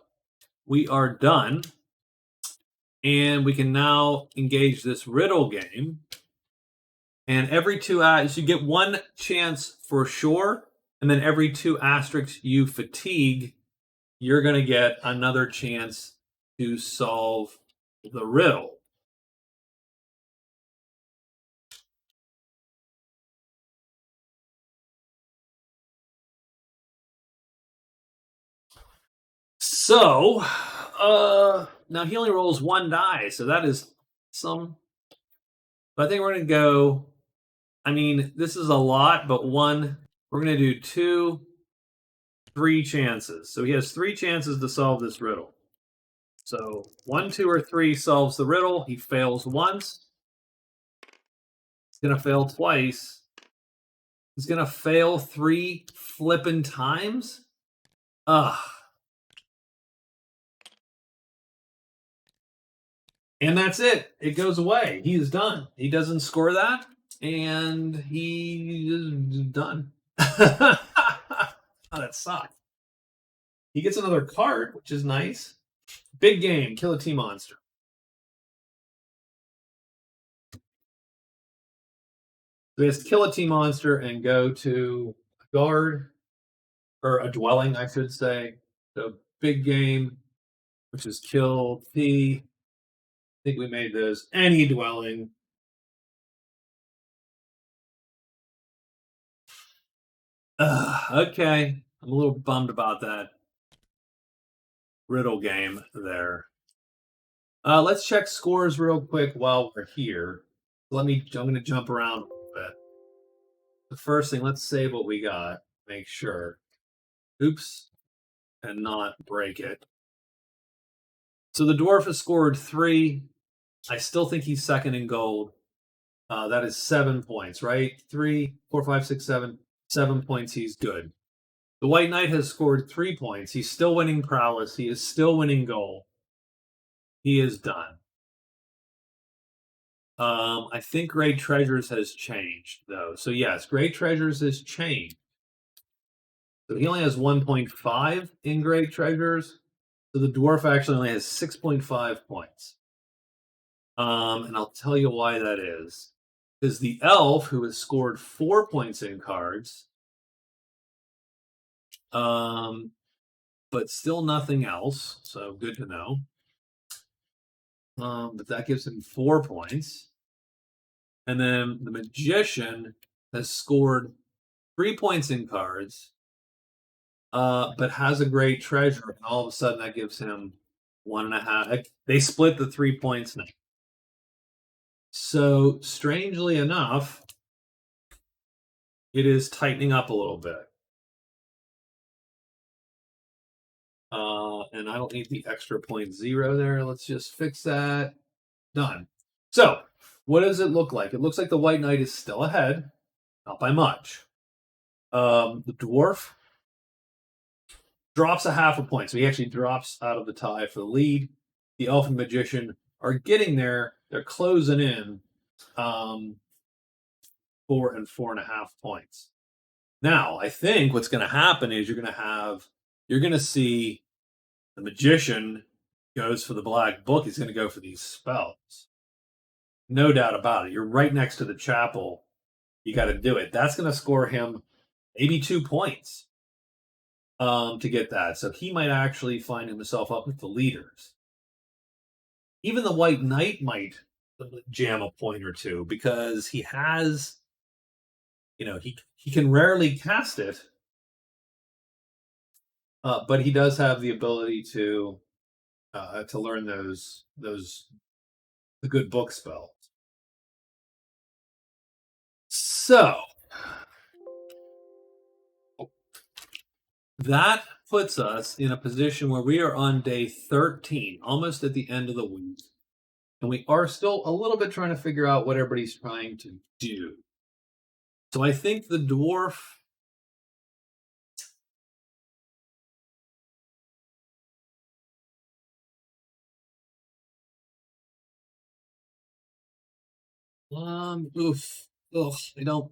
we are done, and we can now engage this riddle game. And every 2 you get 1 chance for sure, and then every 2 asterisks you fatigue, you're going to get another chance to solve the riddle. So, now he only rolls 1 die, so that is some. But I think we're going to go. I mean, this is a lot, but 1. We're going to do 2, 3 chances. So he has 3 chances to solve this riddle. So 1, 2, or 3 solves the riddle. He fails once. He's going to fail twice. He's going to fail 3 flippin' times. Ugh. And that's it. It goes away. He is done. He doesn't score that, and he is done. Oh, that sucked. He gets another card, which is nice. Big game, kill a T monster. So he has to kill a T monster and go to a guard, or a dwelling, I should say. So big game, which is kill T. I think we made those any dwelling. Okay. I'm a little bummed about that riddle game there. Let's check scores real quick while we're here. I'm going to jump around a little bit. The first thing, let's save what we got. Make sure. Oops. And not break it. So the dwarf has scored 3. I still think he's second in gold. That is 7 points, right? 3, 4, 5, 6, 7. 7 points, he's good. The white knight has scored 3 points. He's still winning prowess. He is still winning gold. He is done. I think Great Treasures has changed, though. So, yes, Great Treasures has changed. So he only has 1.5 in Great Treasures. So the dwarf actually only has 6.5 points. And I'll tell you why that is. Because the elf, who has scored 4 points in cards, but still nothing else. So good to know. But that gives him 4 points. And then the magician has scored 3 points in cards, but has a great treasure. And all of a sudden, that gives him 1.5. They split the 3 points now. So, strangely enough, it is tightening up a little bit. And I don't need the extra 0.0 there. Let's just fix that. Done. So, what does it look like? It looks like the white knight is still ahead, not by much. The dwarf drops 0.5 point, so he actually drops out of the tie for the lead. The elf and magician are getting there. They're closing in 4 and 4.5 points. Now, I think what's going to happen is you're going to see the magician goes for the black book. He's going to go for these spells. No doubt about it. You're right next to the chapel. You got to do it. That's going to score him maybe 2 points to get that. So he might actually find himself up with the leaders. Even the white knight might jam a point or two because he has, he can rarely cast it, but he does have the ability to learn the good book spells. So that puts us in a position where we are on day 13, almost at the end of the week. And we are still a little bit trying to figure out what everybody's trying to do. So I think the dwarf. Oof. Ugh, I don't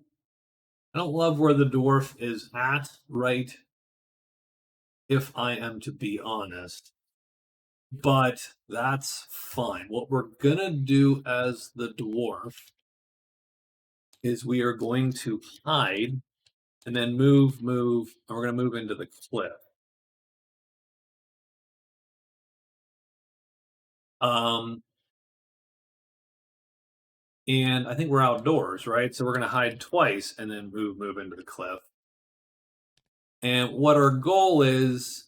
love where the dwarf is at, right? If I am to be honest. But that's fine. What we're gonna do as the dwarf is we are going to hide and then move, and we're going to move into the cliff. And I think we're outdoors, right? So we're going to hide twice and then move into the cliff. And what our goal is,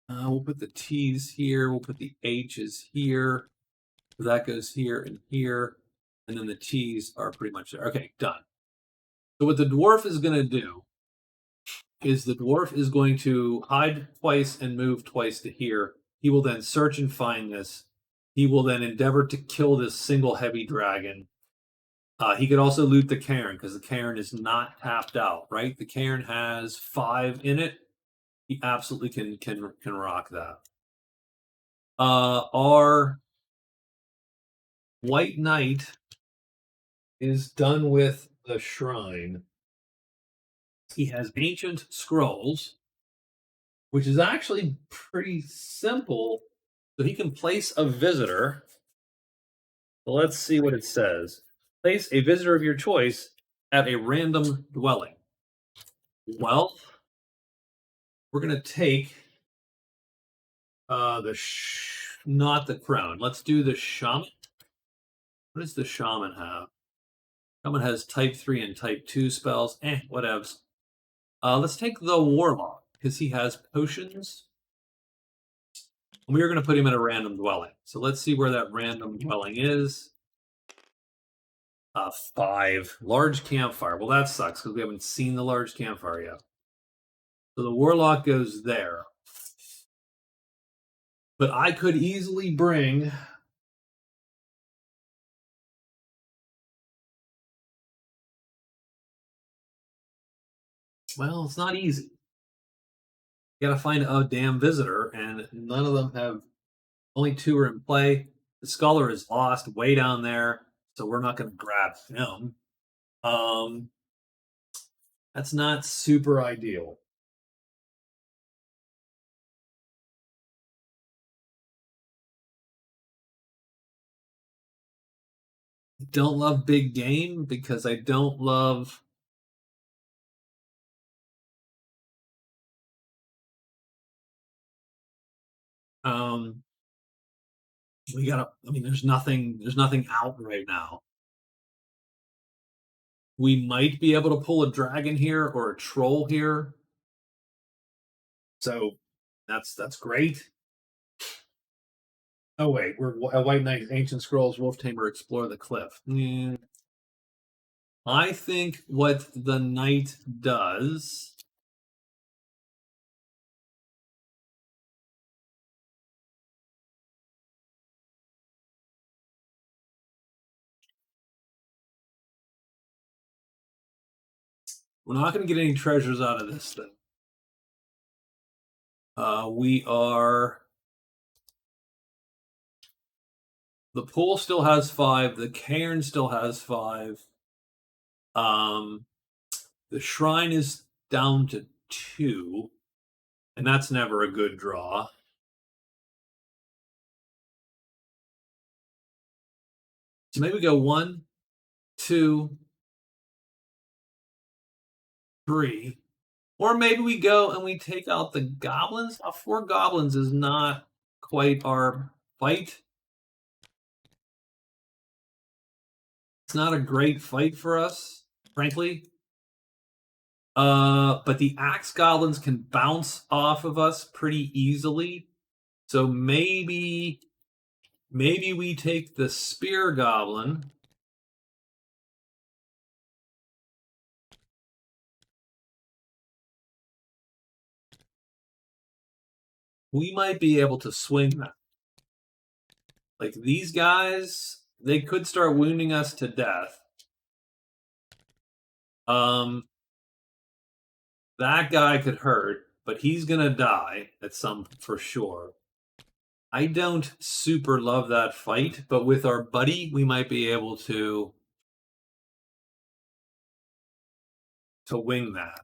we'll put the T's here, we'll put the H's here. That goes here and here, and then the T's are pretty much there. Okay, done. So what the dwarf is going to do is the dwarf is going to hide twice and move twice to here. He will then search and find this. He will then endeavor to kill this single heavy dragon. He could also loot the cairn because the cairn is not tapped out, right? The cairn has 5 in it. He absolutely can rock that. Our white knight is done with the shrine. He has ancient scrolls, which is actually pretty simple. So he can place a visitor. So let's see what it says. Place a visitor of your choice at a random dwelling. Well, we're gonna take not the crown. Let's do the shaman. What does the shaman have? Shaman has type 3 and type 2 spells. Whatevs. Let's take the warlock because he has potions. We are going to put him in a random dwelling. So let's see where that random dwelling is. 5. Large campfire. Well, that sucks because we haven't seen the large campfire yet. So the warlock goes there. But I could easily bring... Well, it's not easy. You got to find a damn visitor, and none of them have... Only 2 are in play. The scholar is lost way down there, so we're not going to grab him. That's not super ideal. I don't love big game because I don't love um we gotta I mean there's nothing out right now. We might be able to pull a dragon here or a troll here. So that's great. Oh wait, we're a White Knight, Ancient Scrolls, Wolf Tamer, Explore the Cliff. I think what the knight does. We're not going to get any treasures out of this thing. We are. The pool still has 5. The cairn still has 5. Um, the shrine is down to 2, and that's never a good draw. So maybe we go 1, 2, 3, or maybe we go and we take out the goblins. 4 goblins is not quite our fight. It's not a great fight for us, frankly. But the axe goblins can bounce off of us pretty easily. So maybe we take the spear goblin. We might be able to swing that. Like these guys, they could start wounding us to death. That guy could hurt, but he's gonna die at some for sure. I don't super love that fight, but with our buddy, we might be able to wing that.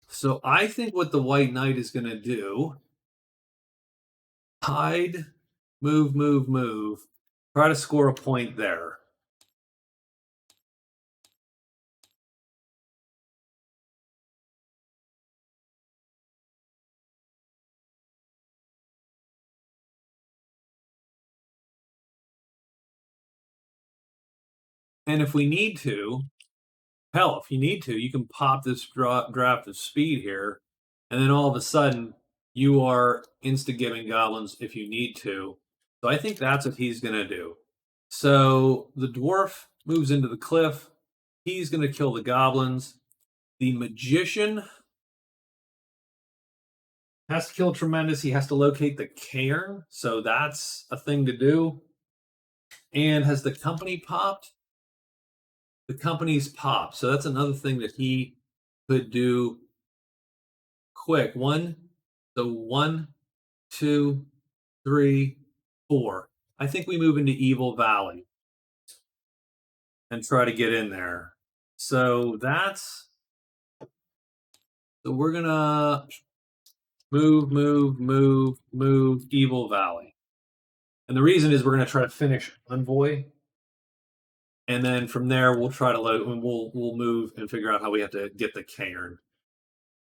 So I think what the White Knight is going to do, hide, move, move, move, try to score a point there. And if we need to, hell, if you need to, you can pop this draft of speed here, and then all of a sudden you are insta-giving goblins if you need to. So I think that's what he's going to do. So the dwarf moves into the cliff. He's going to kill the goblins. The magician has to kill Tremendous. He has to locate the cairn. So that's a thing to do. And has the company popped? The company's popped. So that's another thing that he could do quick. 1, 2, 3, 4. I think we move into Evil Valley and try to get in there. So we're gonna move Evil Valley. And the reason is we're gonna try to finish Envoy. And then from there we'll try to load and we'll move and figure out how we have to get the cairn,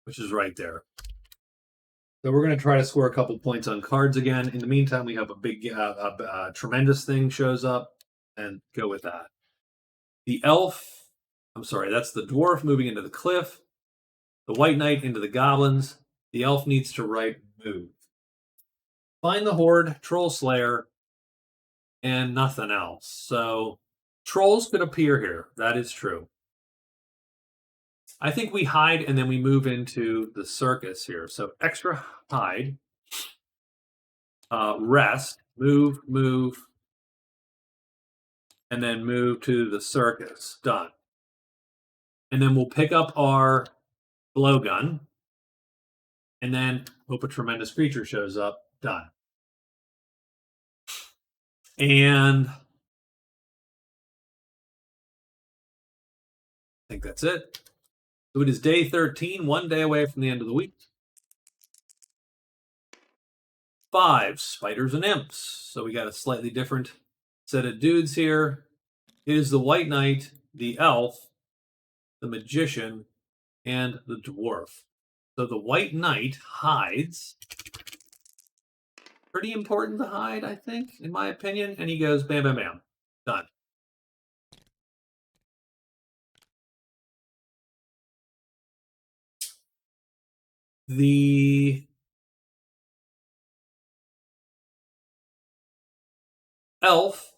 which is right there. So we're going to try to score a couple points on cards again. In the meantime, we have a big, tremendous thing shows up, and go with that. The elf, I'm sorry, that's the dwarf moving into the cliff. The white knight into the goblins. The elf needs to right move. Find the horde, troll slayer, and nothing else. So trolls could appear here. That is true. I think we hide and then we move into the circus here. So extra hide. Rest, move, and then move to the circus. Done. And then we'll pick up our blowgun, and then hope a tremendous creature shows up. Done. And I think that's it. So it is day 13, one day away from the end of the week. 5 spiders and imps. So we got a slightly different set of dudes here. It is the white knight, the elf, the magician, and the dwarf. So the white knight hides. Pretty important to hide, I think, in my opinion. And he goes bam, bam, bam. Done. The elf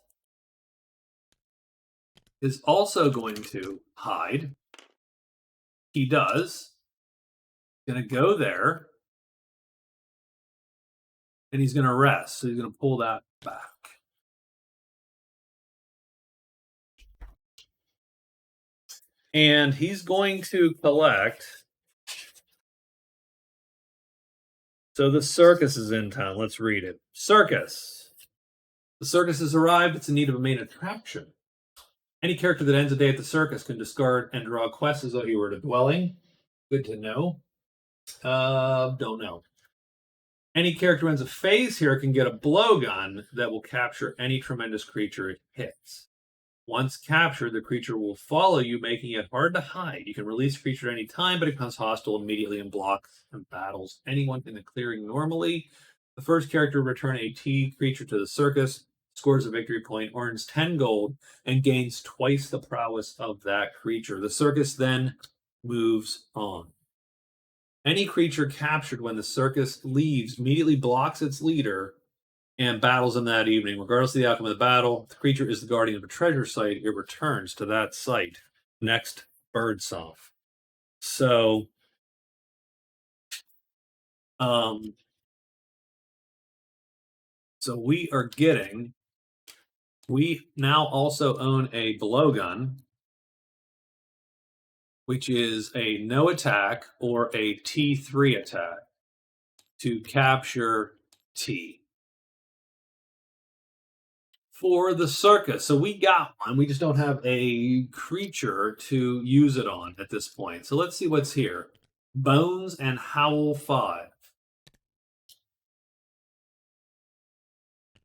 is also going to hide. He does. Going to go there. And he's going to rest. So he's going to pull that back. And he's going to collect. So the circus is in town. Let's read it. Circus. The circus has arrived. It's in need of a main attraction. Any character that ends a day at the circus can discard and draw quests as though he were at a dwelling. Good to know. Don't know. Any character who ends a phase here can get a blowgun that will capture any tremendous creature it hits. Once captured, the creature will follow you, making it hard to hide. You can release the creature at any time, but it becomes hostile immediately and blocks and battles anyone in the clearing normally. The first character to return a T creature to the circus scores a victory point, earns 10 gold, and gains twice the prowess of that creature. The circus then moves on. Any creature captured when the circus leaves immediately blocks its leader and battles him that evening. Regardless of the outcome of the battle, if the creature is the guardian of a treasure site, it returns to that site. Next, Birdsong. So, we are getting. We now also own a blowgun, which is a no attack or a T3 attack to capture T. For the circus. So we got one. We just don't have a creature to use it on at this point. So let's see what's here. Bones and Howl 5.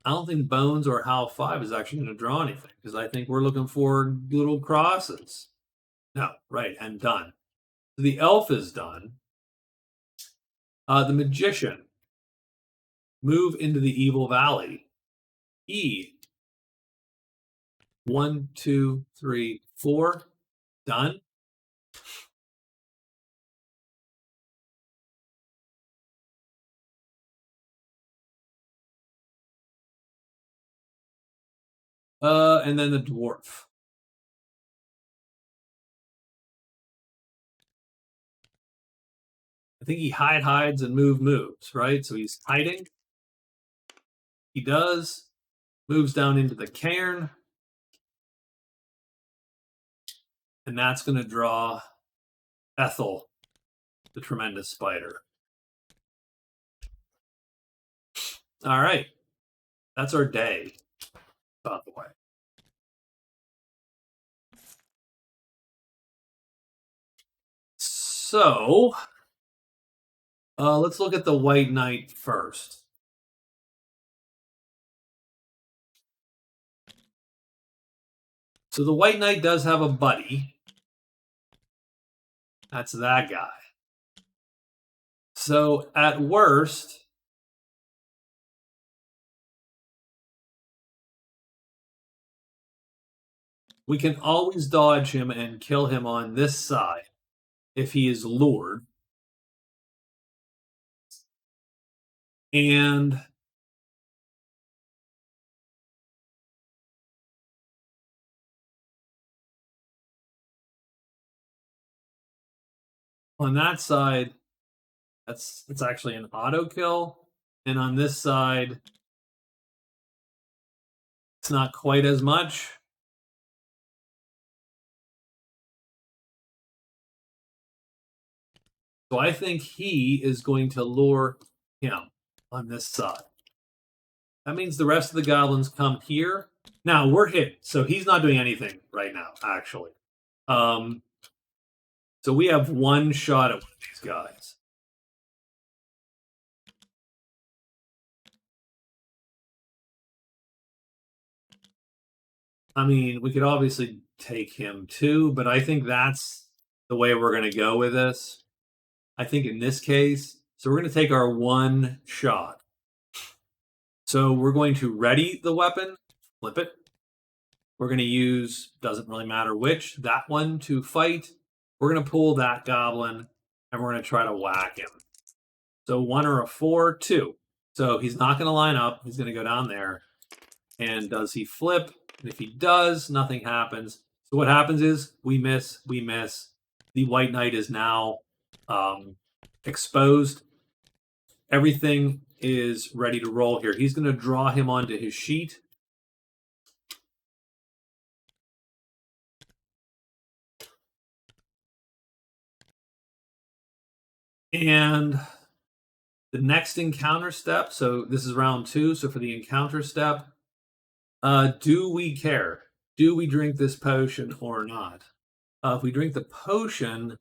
I don't think Bones or Howl 5 is actually going to draw anything because I think we're looking for little crosses. No, right, and done. So the elf is done. The magician. Move into the Evil Valley. E. 1, 2, 3, 4. Done. And then the dwarf. I think he hides and moves, right? So he's hiding. He does. Moves down into the cairn. And that's going to draw Ethel, the tremendous spider. All right. That's our day. Out the way. So, let's look at the White Knight first. So the White Knight does have a buddy. That's that guy. So at worst, we can always dodge him and kill him on this side if he is lured. And on that side, it's actually an auto kill. And on this side, it's not quite as much. So I think he is going to lure him on this side. That means the rest of the goblins come here. Now we're hit, so he's not doing anything right now, actually. So we have one shot at one of these guys. I mean, we could obviously take him too, but I think that's the way we're going to go with this. I think in this case, so we're going to take our one shot. So we're going to ready the weapon, flip it. We're going to use, doesn't really matter which, that one to fight. We're going to pull that goblin, and we're going to try to whack him. So 1 or a 4, 2. So he's not going to line up. He's going to go down there. And does he flip? And if he does, nothing happens. So what happens is we miss, we miss. The White Knight is now exposed. Everything is ready to roll here. He's going to draw him onto his sheet. And the next encounter step, so this is round 2, so for the encounter step, do we care? Do we drink this potion or not? If we drink the potion,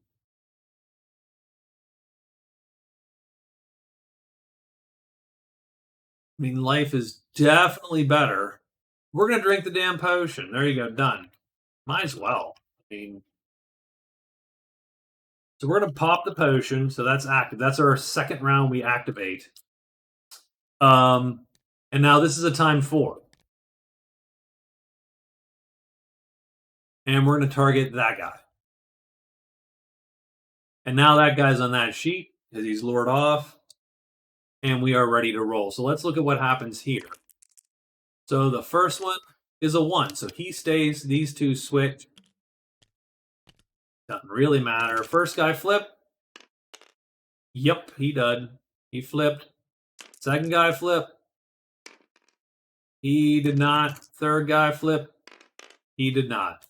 I mean, life is definitely better. We're going to drink the damn potion. There you go, done. Might as well. I mean, so we're going to pop the potion, so that's active. That's our second round we activate. And now this is a time 4. And we're going to target that guy. And now that guy's on that sheet because he's lured off. And we are ready to roll. So let's look at what happens here. So the first one is a 1. So he stays. These two switch. Doesn't really matter. First guy flip. Yep, he did. He flipped. Second guy flip. He did not. Third guy flip. He did not.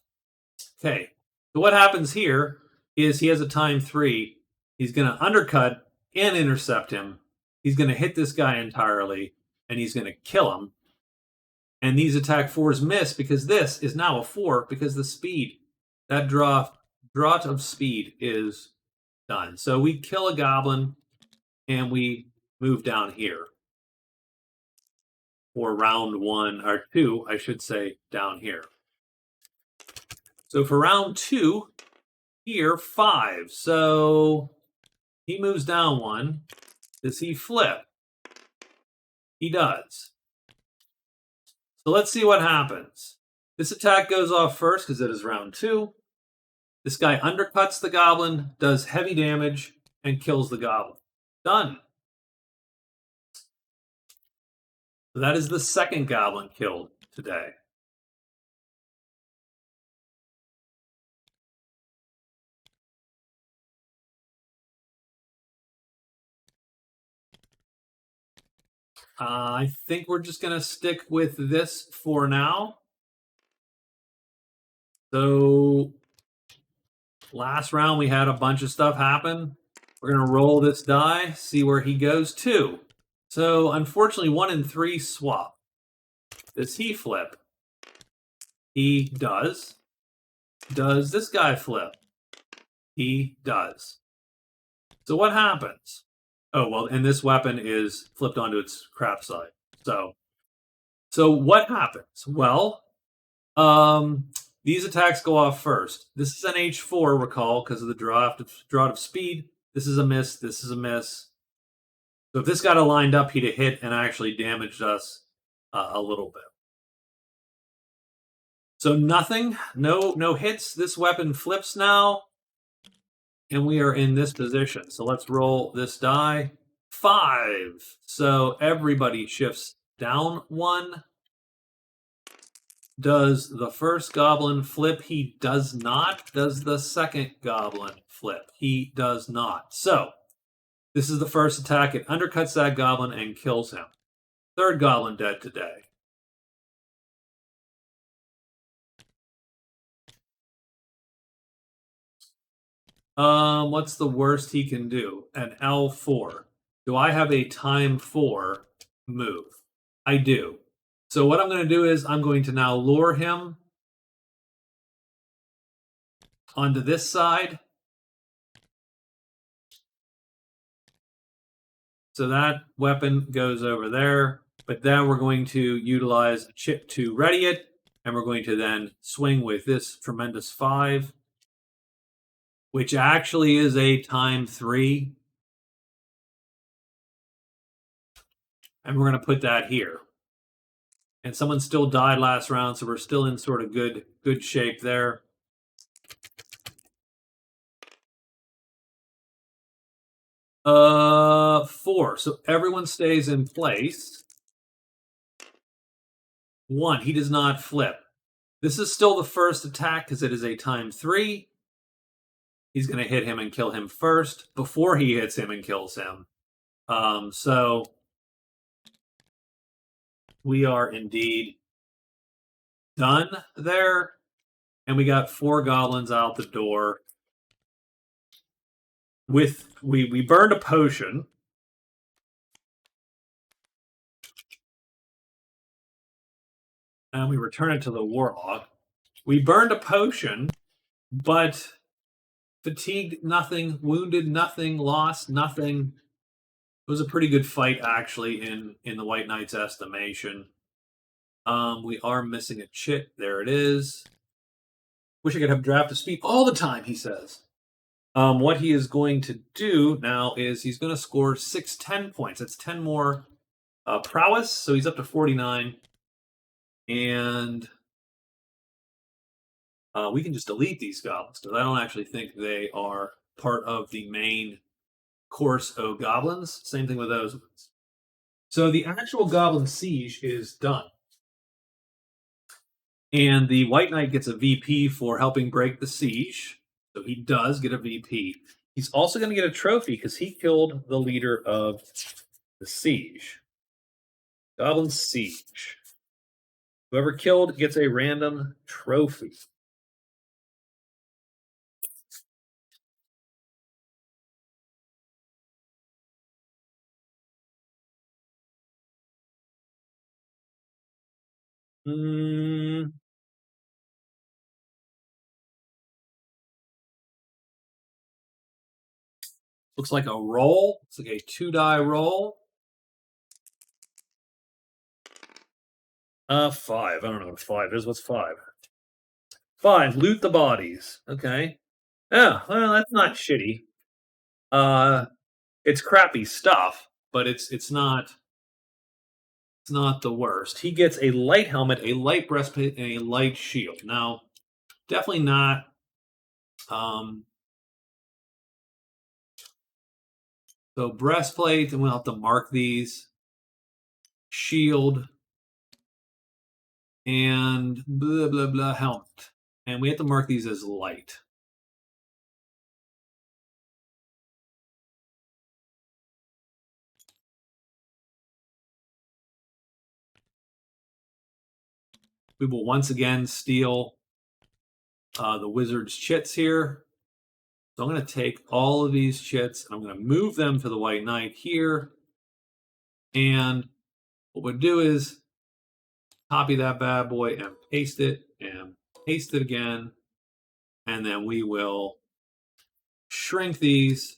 Okay. So what happens here is he has a time 3. He's going to undercut and intercept him. He's going to hit this guy entirely, and he's going to kill him. And these attack 4s miss because this is now a 4 because the speed, that draught of speed is done. So we kill a goblin, and we move down here. For round 1, or 2, I should say, down here. So for round 2, here, 5. So he moves down 1. Does he flip? He does. So let's see what happens. This attack goes off first because it is round 2. This guy undercuts the goblin, does heavy damage, and kills the goblin. Done. So that is the second goblin killed today. I think we're just going to stick with this for now. So last round we had a bunch of stuff happen. We're going to roll this die, see where he goes. 2. So unfortunately, 1 and 3 swap. Does he flip? He does. Does this guy flip? He does. So what happens? Oh, well, and this weapon is flipped onto its crap side. So what happens? Well, these attacks go off first. This is an H4, recall, because of the drought of speed. This is a miss. This is a miss. So if this got lined up, he'd have hit and actually damaged us a little bit. So nothing, no hits. This weapon flips now, and we are in this position. So let's roll this die. 5. So everybody shifts down 1. Does the first goblin flip? He does not. Does the second goblin flip? He does not. So this is the first attack. It undercuts that goblin and kills him. Third goblin dead today. What's the worst he can do? An L4. Do I have a time 4 move? I do. So what I'm going to do is I'm going to now lure him onto this side. So that weapon goes over there. But then we're going to utilize a chip to ready it. And we're going to then swing with this tremendous 5. Which actually is a time 3. And we're going to put that here. And someone still died last round, so we're still in sort of good shape there. Four. So everyone stays in place. 1. He does not flip. This is still the first attack because it is a time 3. He's going to hit him and kill him first before he hits him and kills him. So we are indeed done there. And we got 4 goblins out the door. We burned a potion. And we return it to the warlock. We burned a potion, but fatigued nothing, wounded nothing, lost nothing. It was a pretty good fight, actually, in the White Knight's estimation. We are missing a chit. There it is. Wish I could have draft of speed all the time, he says. What he is going to do now is he's going to score 10 points. That's 10 more prowess, so he's up to 49. And we can just delete these goblins, because I don't actually think they are part of the main course of goblins. Same thing with those ones. So the actual Goblin Siege is done. And the White Knight gets a VP for helping break the siege. So he does get a VP. He's also going to get a trophy because he killed the leader of the siege. Goblin Siege. Whoever killed gets a random trophy. Looks like a roll. It's like a 2-die roll. 5. I don't know what 5 is. What's 5? 5. Loot the bodies. Okay. Yeah, well, that's not shitty. It's crappy stuff, but it's not the worst. He gets a light helmet, a light breastplate, and a light shield. Now, definitely not. So breastplate, and we'll have to mark these. Shield and blah blah blah helmet, and we have to mark these as light. We will once again steal the wizard's chits here. So I'm going to take all of these chits and I'm going to move them to the White Knight here. And what we'll do is copy that bad boy and paste it again. And then we will shrink these.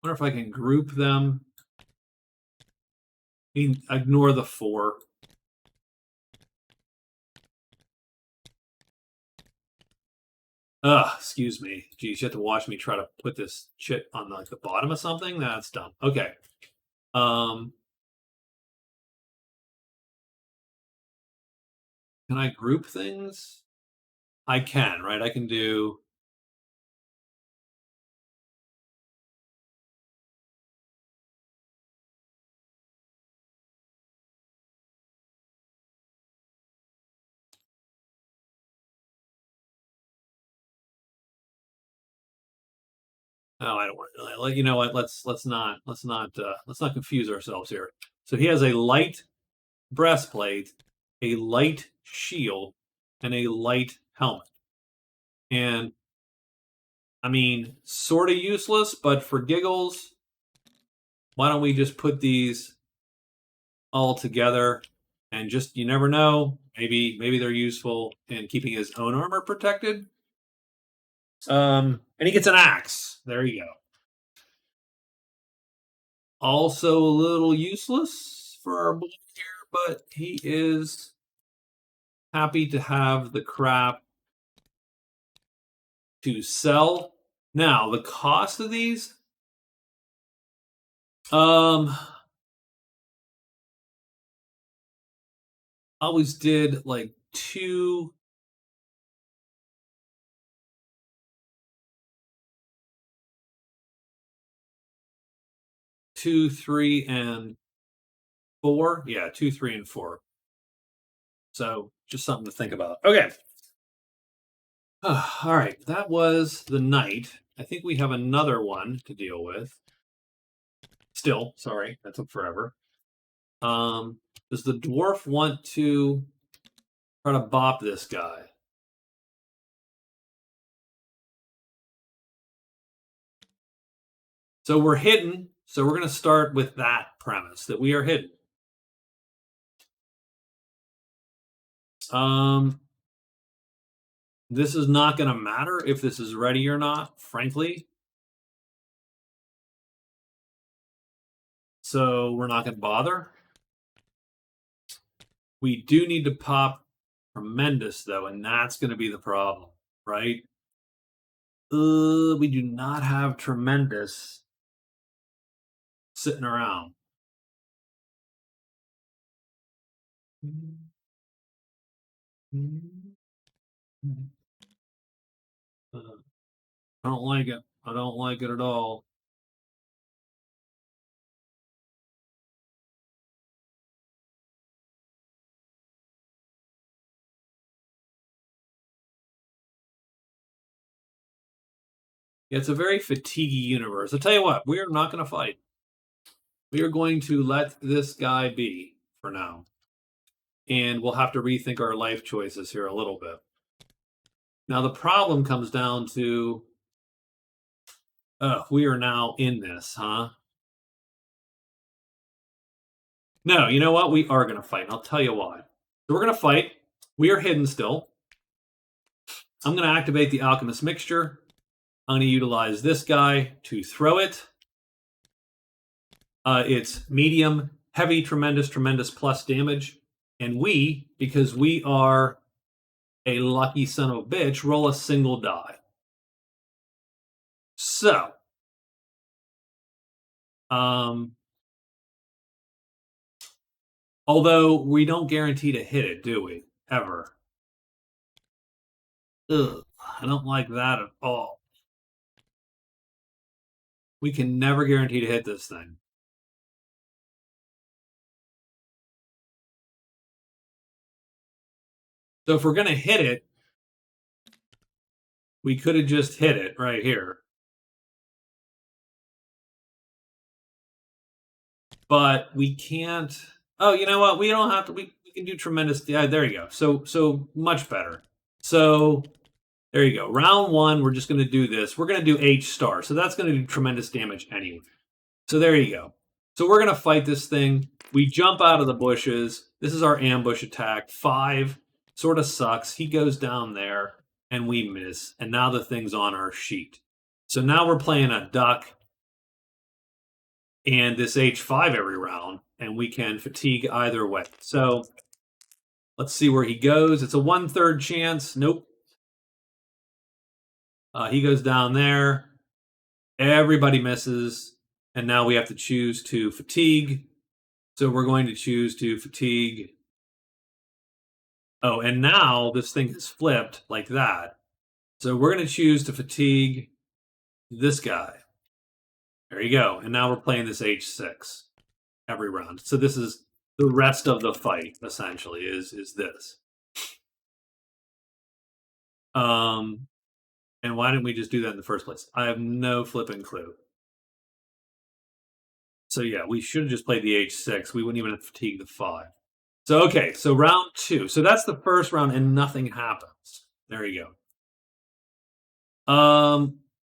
I wonder if I can group them. Ignore the 4. Excuse me. Geez, you have to watch me try to put this shit on like the bottom of something. That's dumb. Okay. Can I group things? I can, right? I can do. Oh, I don't want to. Like, you know what? Let's not confuse ourselves here. So he has a light breastplate, a light shield, and a light helmet. And I mean, sort of useless, but for giggles, why don't we just put these all together and just, you never know, maybe they're useful in keeping his own armor protected. And he gets an axe. There you go. Also a little useless for our boy here, but he is happy to have the crap to sell. Now, the cost of these, always did like 2, 2, 3, and 4. Yeah, 2, 3, and 4. So just something to think about. Okay. All right, that was the knight. I think we have another one to deal with. Still, sorry, that took forever. Does the dwarf want to try to bop this guy? So we're hidden. So we're going to start with that premise that we are hidden. This is not going to matter if this is ready or not, frankly. So we're not going to bother. We do need to pop tremendous, though, and that's going to be the problem, right? We do not have tremendous sitting around. I don't like it. I don't like it at all. It's a very fatiguey universe. I'll tell you what, we are not going to fight. We are going to let this guy be for now. And we'll have to rethink our life choices here a little bit. Now, the problem comes down to we are now in this, huh? No, you know what? We are going to fight. And I'll tell you why. So we're going to fight. We are hidden still. I'm going to activate the Alchemist Mixture. I'm going to utilize this guy to throw it. It's medium, heavy, tremendous, tremendous plus damage. And we, because we are a lucky son of a bitch, roll a single die. So, although we don't guarantee to hit it, do we? Ever. Ugh, I don't like that at all. We can never guarantee to hit this thing. So if we're going to hit it, we could have just hit it right here. But we can't. Oh, you know what? We don't have to. We can do tremendous. Yeah, there you go. So much better. So there you go. Round one, we're just going to do this. We're going to do H star. So that's going to do tremendous damage anyway. So there you go. So we're going to fight this thing. We jump out of the bushes. This is our ambush attack. 5 sort of sucks. He goes down there and we miss. And now the thing's on our sheet. So now we're playing a duck and this H5 every round, and we can fatigue either way. So let's see where he goes. It's a 1/3 chance. Nope. He goes down there. Everybody misses. And now we have to choose to fatigue. So we're going to choose to fatigue. Oh, and now this thing has flipped like that. So we're going to choose to fatigue this guy. There you go. And now we're playing this H6 every round. So this is the rest of the fight, essentially, is this. And why didn't we just do that in the first place? I have no flipping clue. So yeah, we should have just played the H6. We wouldn't even have to fatigue the 5. So okay, so round 2. So that's the first round and nothing happens. There you go.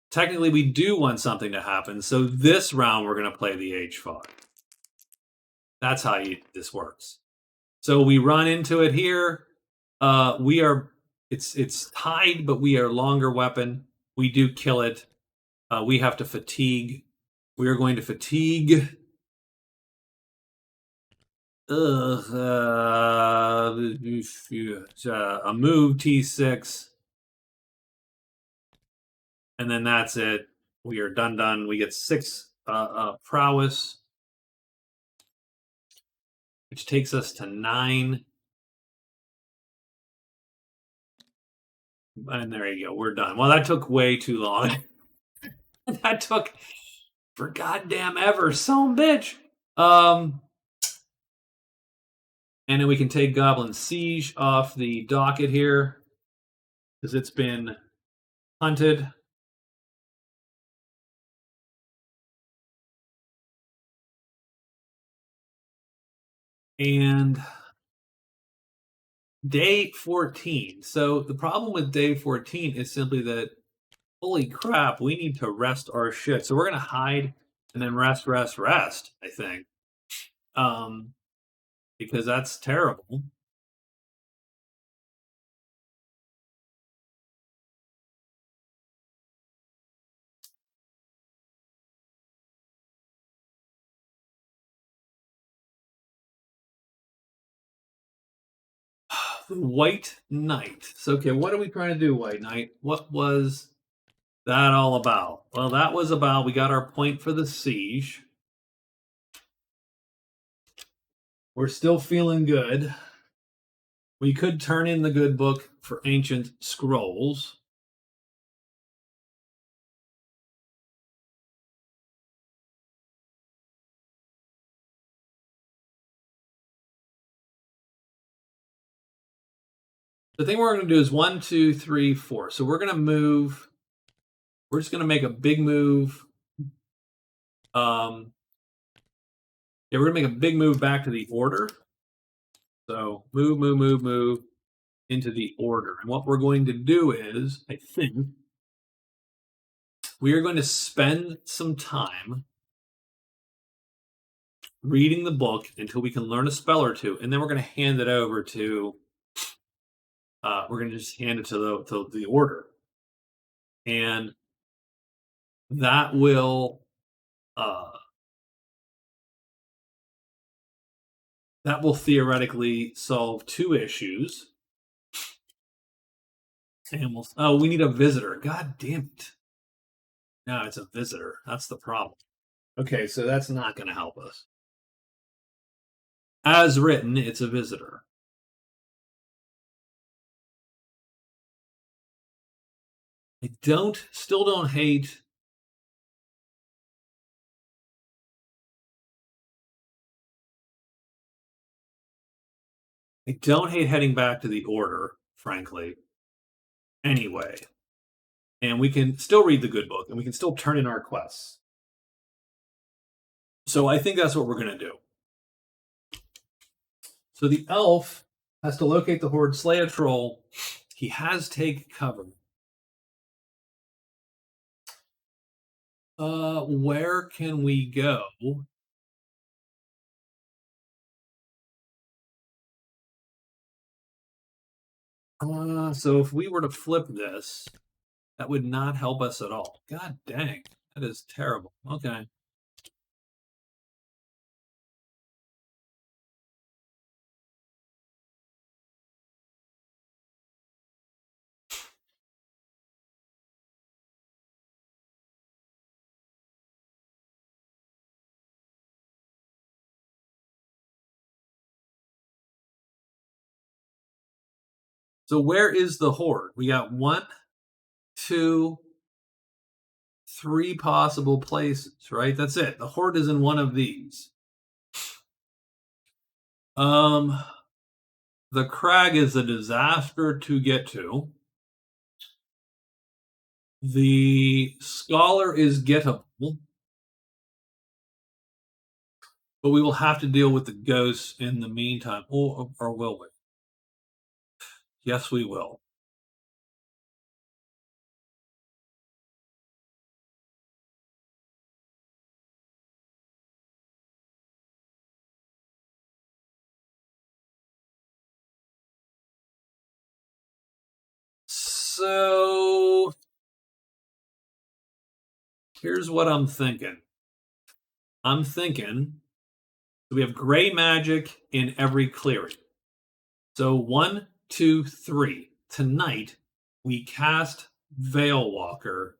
Technically we do want something to happen. So this round we're going to play the H5. That's how this works. So we run into it here. We are it's tied, but we are longer weapon. We do kill it. We have to fatigue. We are going to fatigue. A move T6. And then that's it. We are done. We get 6 prowess, which takes us to 9. And there you go. We're done. Well, that took way too long. That took for goddamn ever, son bitch. And then we can take Goblin Siege off the docket here because it's been hunted. And day 14. So the problem with day 14 is simply that, holy crap, we need to rest our shit. So we're going to hide and then rest, I think. Because that's terrible. The White Knight. So, okay, what are we trying to do, White Knight? What was that all about? Well, that was about we got our point for the siege. We're still feeling good. We could turn in the good book for ancient scrolls. The thing we're going to do is 1, 2, 3, 4. So we're going to move. We're just going to make a big move. Yeah, we're going to make a big move back to the order. So move into the order. And what we're going to do is, I think, we are going to spend some time reading the book until we can learn a spell or two, and then we're going to hand it over to. We're going to just hand it to the order, and that will theoretically solve 2 issues. And we need a visitor. God damn it. No, it's a visitor. That's the problem. Okay, so that's not going to help us. As written, it's a visitor. I still don't hate. I don't hate heading back to the order, frankly. Anyway, and we can still read the good book and we can still turn in our quests. So I think that's what we're going to do. So the elf has to locate the horde, slay a troll. He has take cover. Where can we go? So if we were to flip this, that would not help us at all. God dang, that is terrible. Okay. So where is the horde? We got 1, 2, 3 possible places, right? That's it. The horde is in one of these. The crag is a disaster to get to. The scholar is gettable, but we will have to deal with the ghosts in the meantime. Or will we? Yes, we will. So here's what I'm thinking. I'm thinking we have gray magic in every clearing. So 1, 2, 3. Tonight we cast Veil Walker,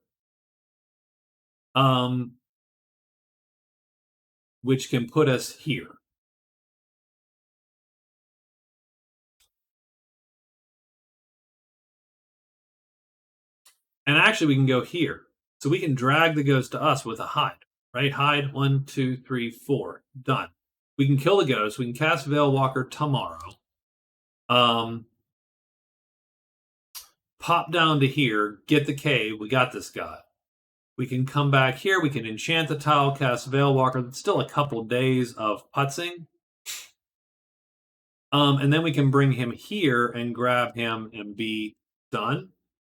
which can put us here. And actually, we can go here. So we can drag the ghost to us with a hide, right? Hide, 1, 2, 3, 4. Done. We can kill the ghost. We can cast Veil Walker tomorrow. Pop down to here, get the cave. We got this guy. We can come back here. We can enchant the tile, cast Veil Walker. It's still a couple days of putzing. And then we can bring him here and grab him and be done.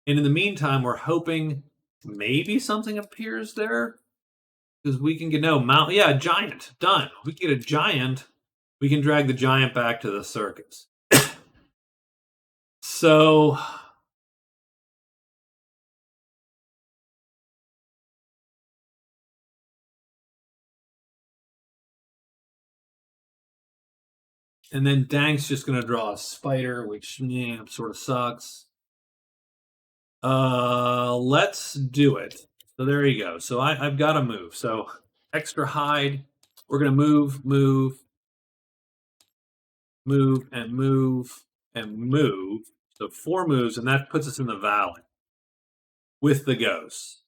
And in the meantime, we're hoping maybe something appears there. Because we can get a giant. Done. We can get a giant. We can drag the giant back to the circus. So and then Dank's just gonna draw a spider, which sort of sucks. Let's do it. So there you go. So I've got to move. So extra hide. We're gonna move, and move, and move. So 4 moves, and that puts us in the valley with the ghosts.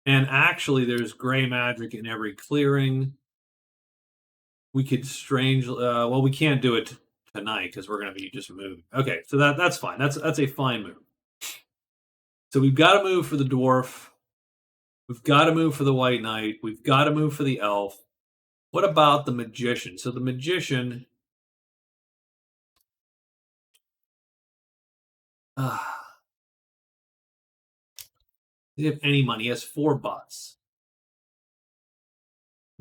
And actually, there's gray magic in every clearing. We could well, we can't do it tonight because we're going to be just moving. Okay, so that's fine. That's a fine move. So we've got to move for the dwarf. We've got to move for the white knight. We've got to move for the elf. What about the magician? So the magician. Does he have any money? He has 4 bucks.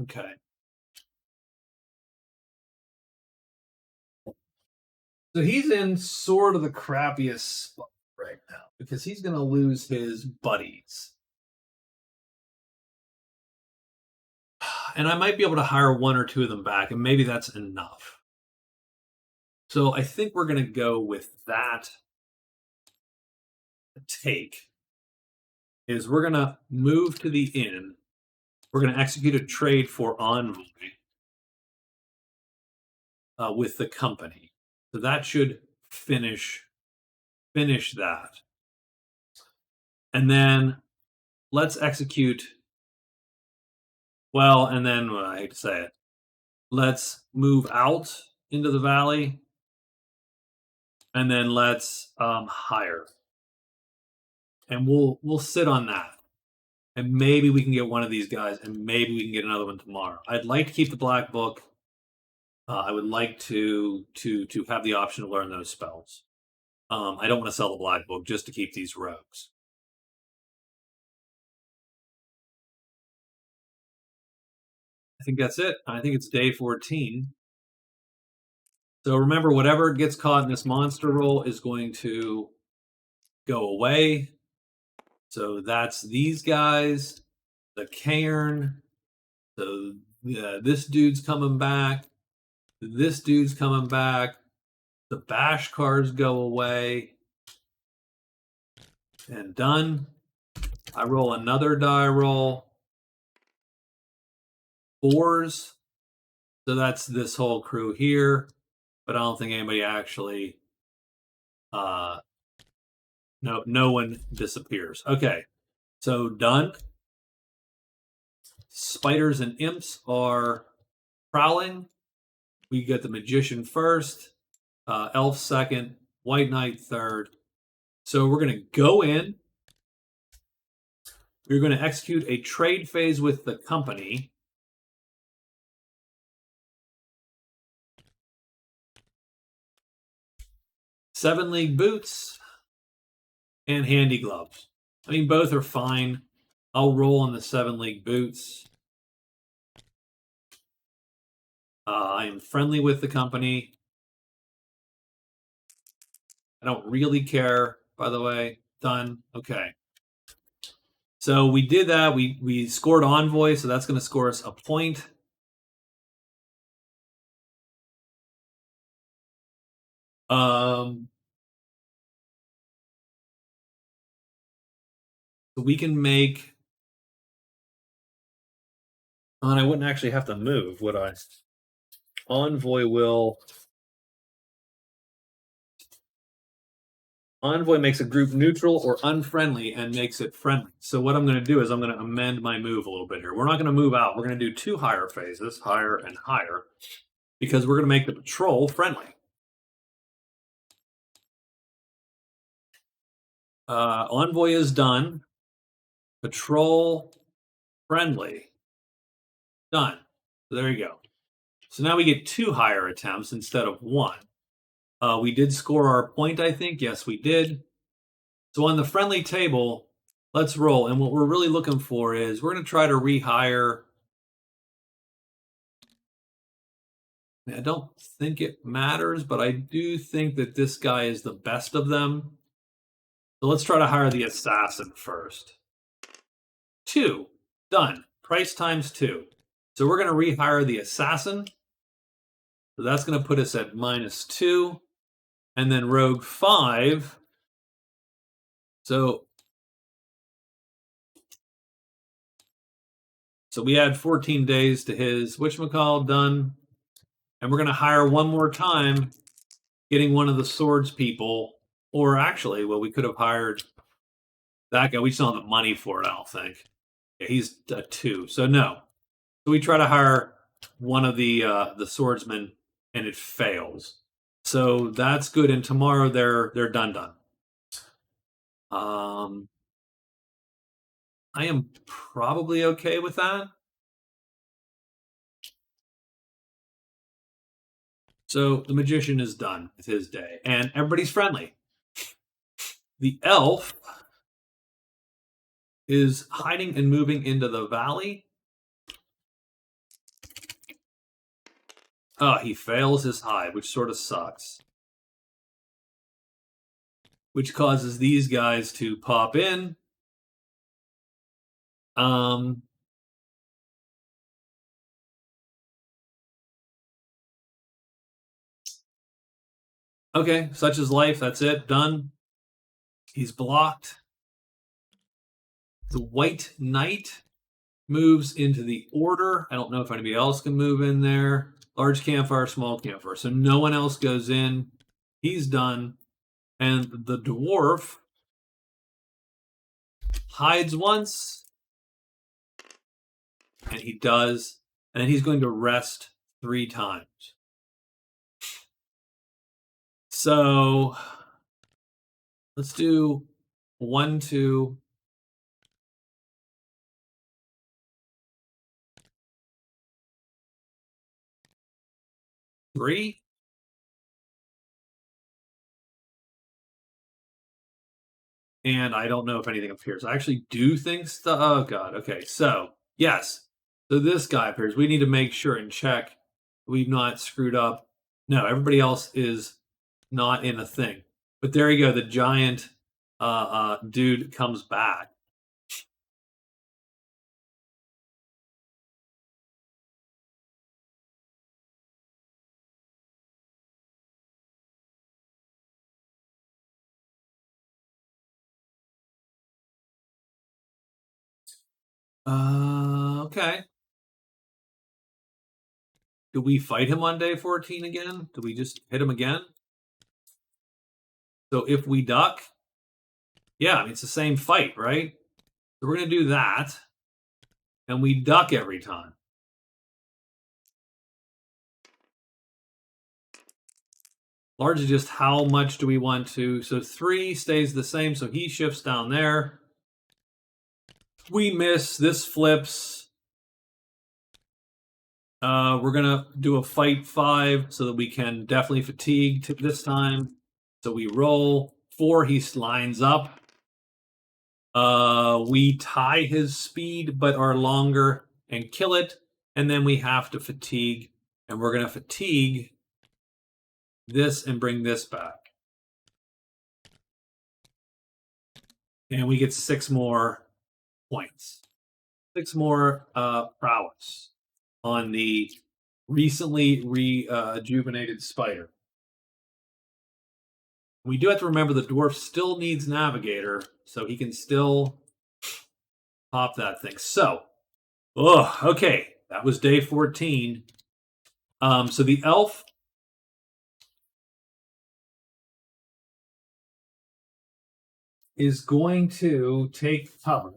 Okay. So he's in sort of the crappiest spot right now because he's going to lose his buddies. And I might be able to hire 1 or 2 of them back, and maybe that's enough. So I think we're going to go with that take. Is we're going to move to the inn. We're going to execute a trade for Envoy with the company. So that should finish that. And then let's execute. Well, and then I hate to say it. Let's move out into the valley. and then let's hire, and we'll sit on that, and maybe we can get one of these guys, and maybe we can get another one tomorrow. I'd like to keep the black book. I would like to have the option to learn those spells. I don't want to sell the black book just to keep these rogues. I think that's it. I think it's day 14. So remember, whatever gets caught in this monster roll is going to go away. So that's these guys, the cairn. So this dude's coming back. This dude's coming back. The bash cards go away. And done. I roll another die roll. 4s. So that's this whole crew here. But I don't think anybody actually no one disappears. Okay. So done. Spiders and imps are prowling. We get the magician first, elf second, white knight third. So we're going to go in. We're going to execute a trade phase with the company. Seven league boots and handy gloves. I mean, both are fine. I'll roll on the 7 league boots. I am friendly with the company. I don't really care, by the way. Done. Okay. So we did that. We scored Envoy, so that's going to score us a point. So we can make... And I wouldn't actually have to move, would I? Envoy will... Envoy makes a group neutral or unfriendly and makes it friendly. So what I'm going to do is I'm going to amend my move a little bit here. We're not going to move out. We're going to do 2 higher phases, higher and higher, because we're going to make the patrol friendly. Envoy is done. Patrol friendly. Done. So there you go. So now we get 2 higher attempts instead of 1. We did score our point, I think. Yes, we did. So on the friendly table, let's roll. And what we're really looking for is we're going to try to rehire. I don't think it matters, but I do think that this guy is the best of them. So let's try to hire the assassin first. 2. Done. Price times 2. So we're going to rehire the assassin. So that's going to put us at -2. And then rogue 5. So we add 14 days to his whatchamacall, done. And we're going to hire one more time, getting one of the swords people. Or actually, well, we could have hired that guy. We still don't have the money for it, I don't think. Yeah, he's a 2. So no. So we try to hire one of the swordsmen, and it fails. So that's good. And tomorrow they're done. I am probably okay with that. So the magician is done with his day, and everybody's friendly. The elf is hiding and moving into the valley. Oh, he fails his hide, which sort of sucks. Which causes these guys to pop in. Okay, such is life. That's it. Done. He's blocked. The white knight moves into the order. I don't know if anybody else can move in there. Large campfire, small campfire. So no one else goes in. He's done. And the dwarf hides once. And he does. And he's going to rest 3 times. So let's do 1, 2, 3. And I don't know if anything appears. I actually do think stuff. Oh god. Okay. So yes. So this guy appears. We need to make sure and check we've not screwed up. No, everybody else is not in a thing. But there you go. The giant dude comes back. Okay. Do we fight him on day 14 again? Do we just hit him again? So if we duck, yeah, I mean, it's the same fight, right? So we're going to do that. And we duck every time. Largely just how much do we want to. So 3 stays the same, so he shifts down there. We miss. This flips. We're going to do a fight 5 so that we can definitely fatigue this time. So we roll 4. He lines up. We tie his speed but are longer and kill it. And then we have to fatigue. And we're going to fatigue this and bring this back. And we get 6 more points. 6 more prowess on the recently rejuvenated spider. We do have to remember the dwarf still needs navigator, so he can still pop that thing. So, okay, that was day 14. So the elf is going to take cover.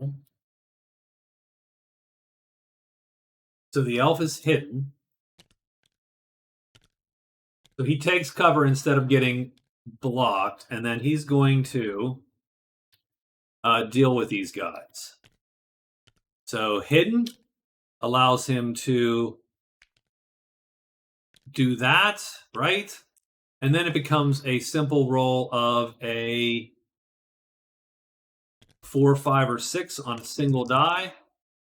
So the elf is hidden. So he takes cover instead of getting blocked, and then he's going to deal with these guys. So hidden allows him to do that, right? And then it becomes a simple roll of a 4, 5, or 6 on a single die.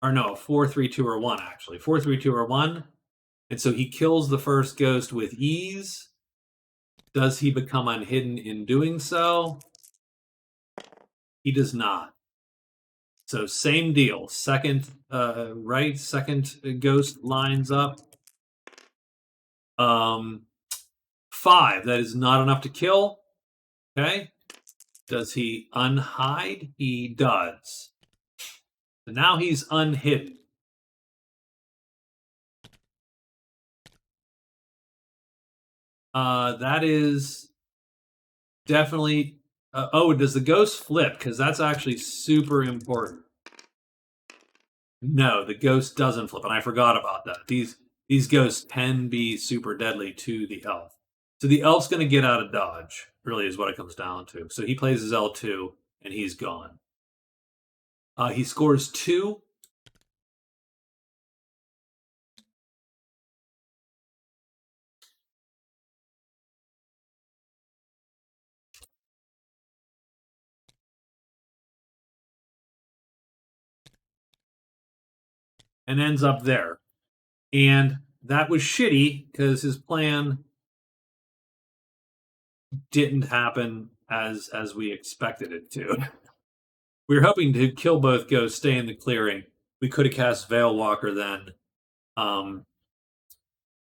Or no, 4, 3, 2, or 1, actually. 4, 3, 2, or 1. And so he kills the first ghost with ease. Does he become unhidden in doing so? He does not. So same deal. Second, right? Second ghost lines up. 5. That is not enough to kill. Okay. Does he unhide? He does. So now he's unhidden. That is definitely. Does the ghost flip? Because that's actually super important. No, the ghost doesn't flip, and I forgot about that. These ghosts can be super deadly to the elf. So the elf's going to get out of dodge, really, is what it comes down to. So he plays his L2, and he's gone. He scores 2. And ends up there. And that was shitty because his plan didn't happen as we expected it to. We were hoping to kill both ghosts, stay in the clearing. We could have cast Veil Walker then.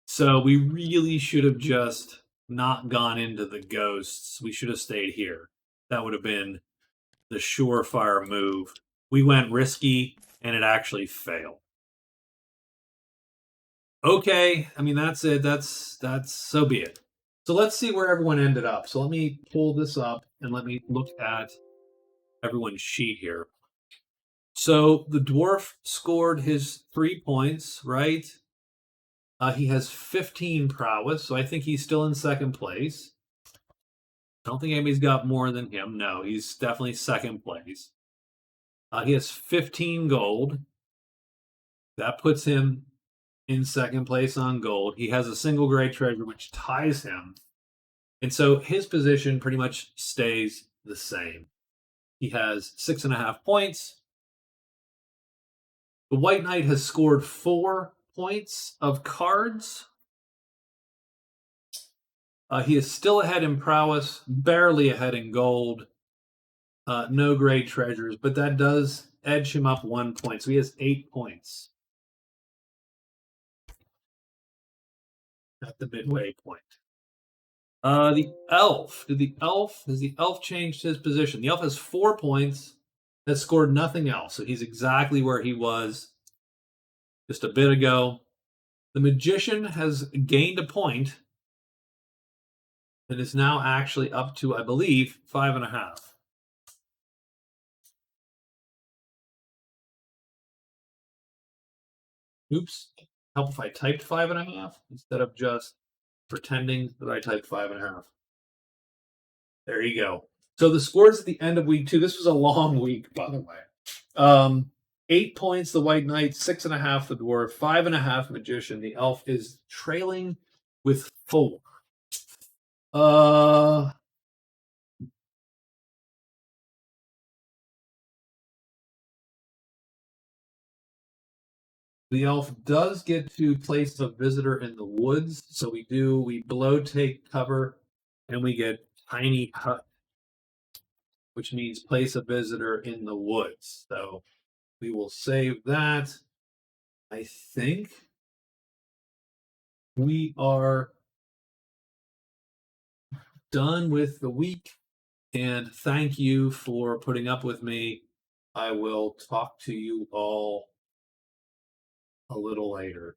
So we really should have just not gone into the ghosts. We should have stayed here. That would have been the surefire move. We went risky, and it actually failed. Okay, I mean that's it. That's so be it. So let's see where everyone ended up. So let me pull this up and let me look at everyone's sheet here. So the dwarf scored his 3 points, right? He has 15 prowess, so I think he's still in second place. I don't think anybody's got more than him. No, he's definitely second place. He has 15 gold. That puts him in second place on gold. He has a single great treasure, which ties him. And so his position pretty much stays the same. He has 6.5 points. The White Knight has scored 4 points of cards. He is still ahead in prowess, barely ahead in gold. No great treasures, but that does edge him up 1 point. So he has 8 points at the midway point. The elf. Has the elf changed his position? The elf has 4 points, has scored nothing else. So he's exactly where he was just a bit ago. The magician has gained a point and is now actually up to, I believe, 5.5. Oops. Help if I typed 5.5 instead of just pretending that I typed 5.5. There you go. So the scores at the end of week 2. This was a long week, by the way. 8 points, the White Knight, 6.5, the Dwarf, 5.5, Magician. The Elf is trailing with 4. The elf does get to place a visitor in the woods. So we below take cover and we get tiny hut, which means place a visitor in the woods. So we will save that. I think we are done with the week. And thank you for putting up with me. I will talk to you all a little later.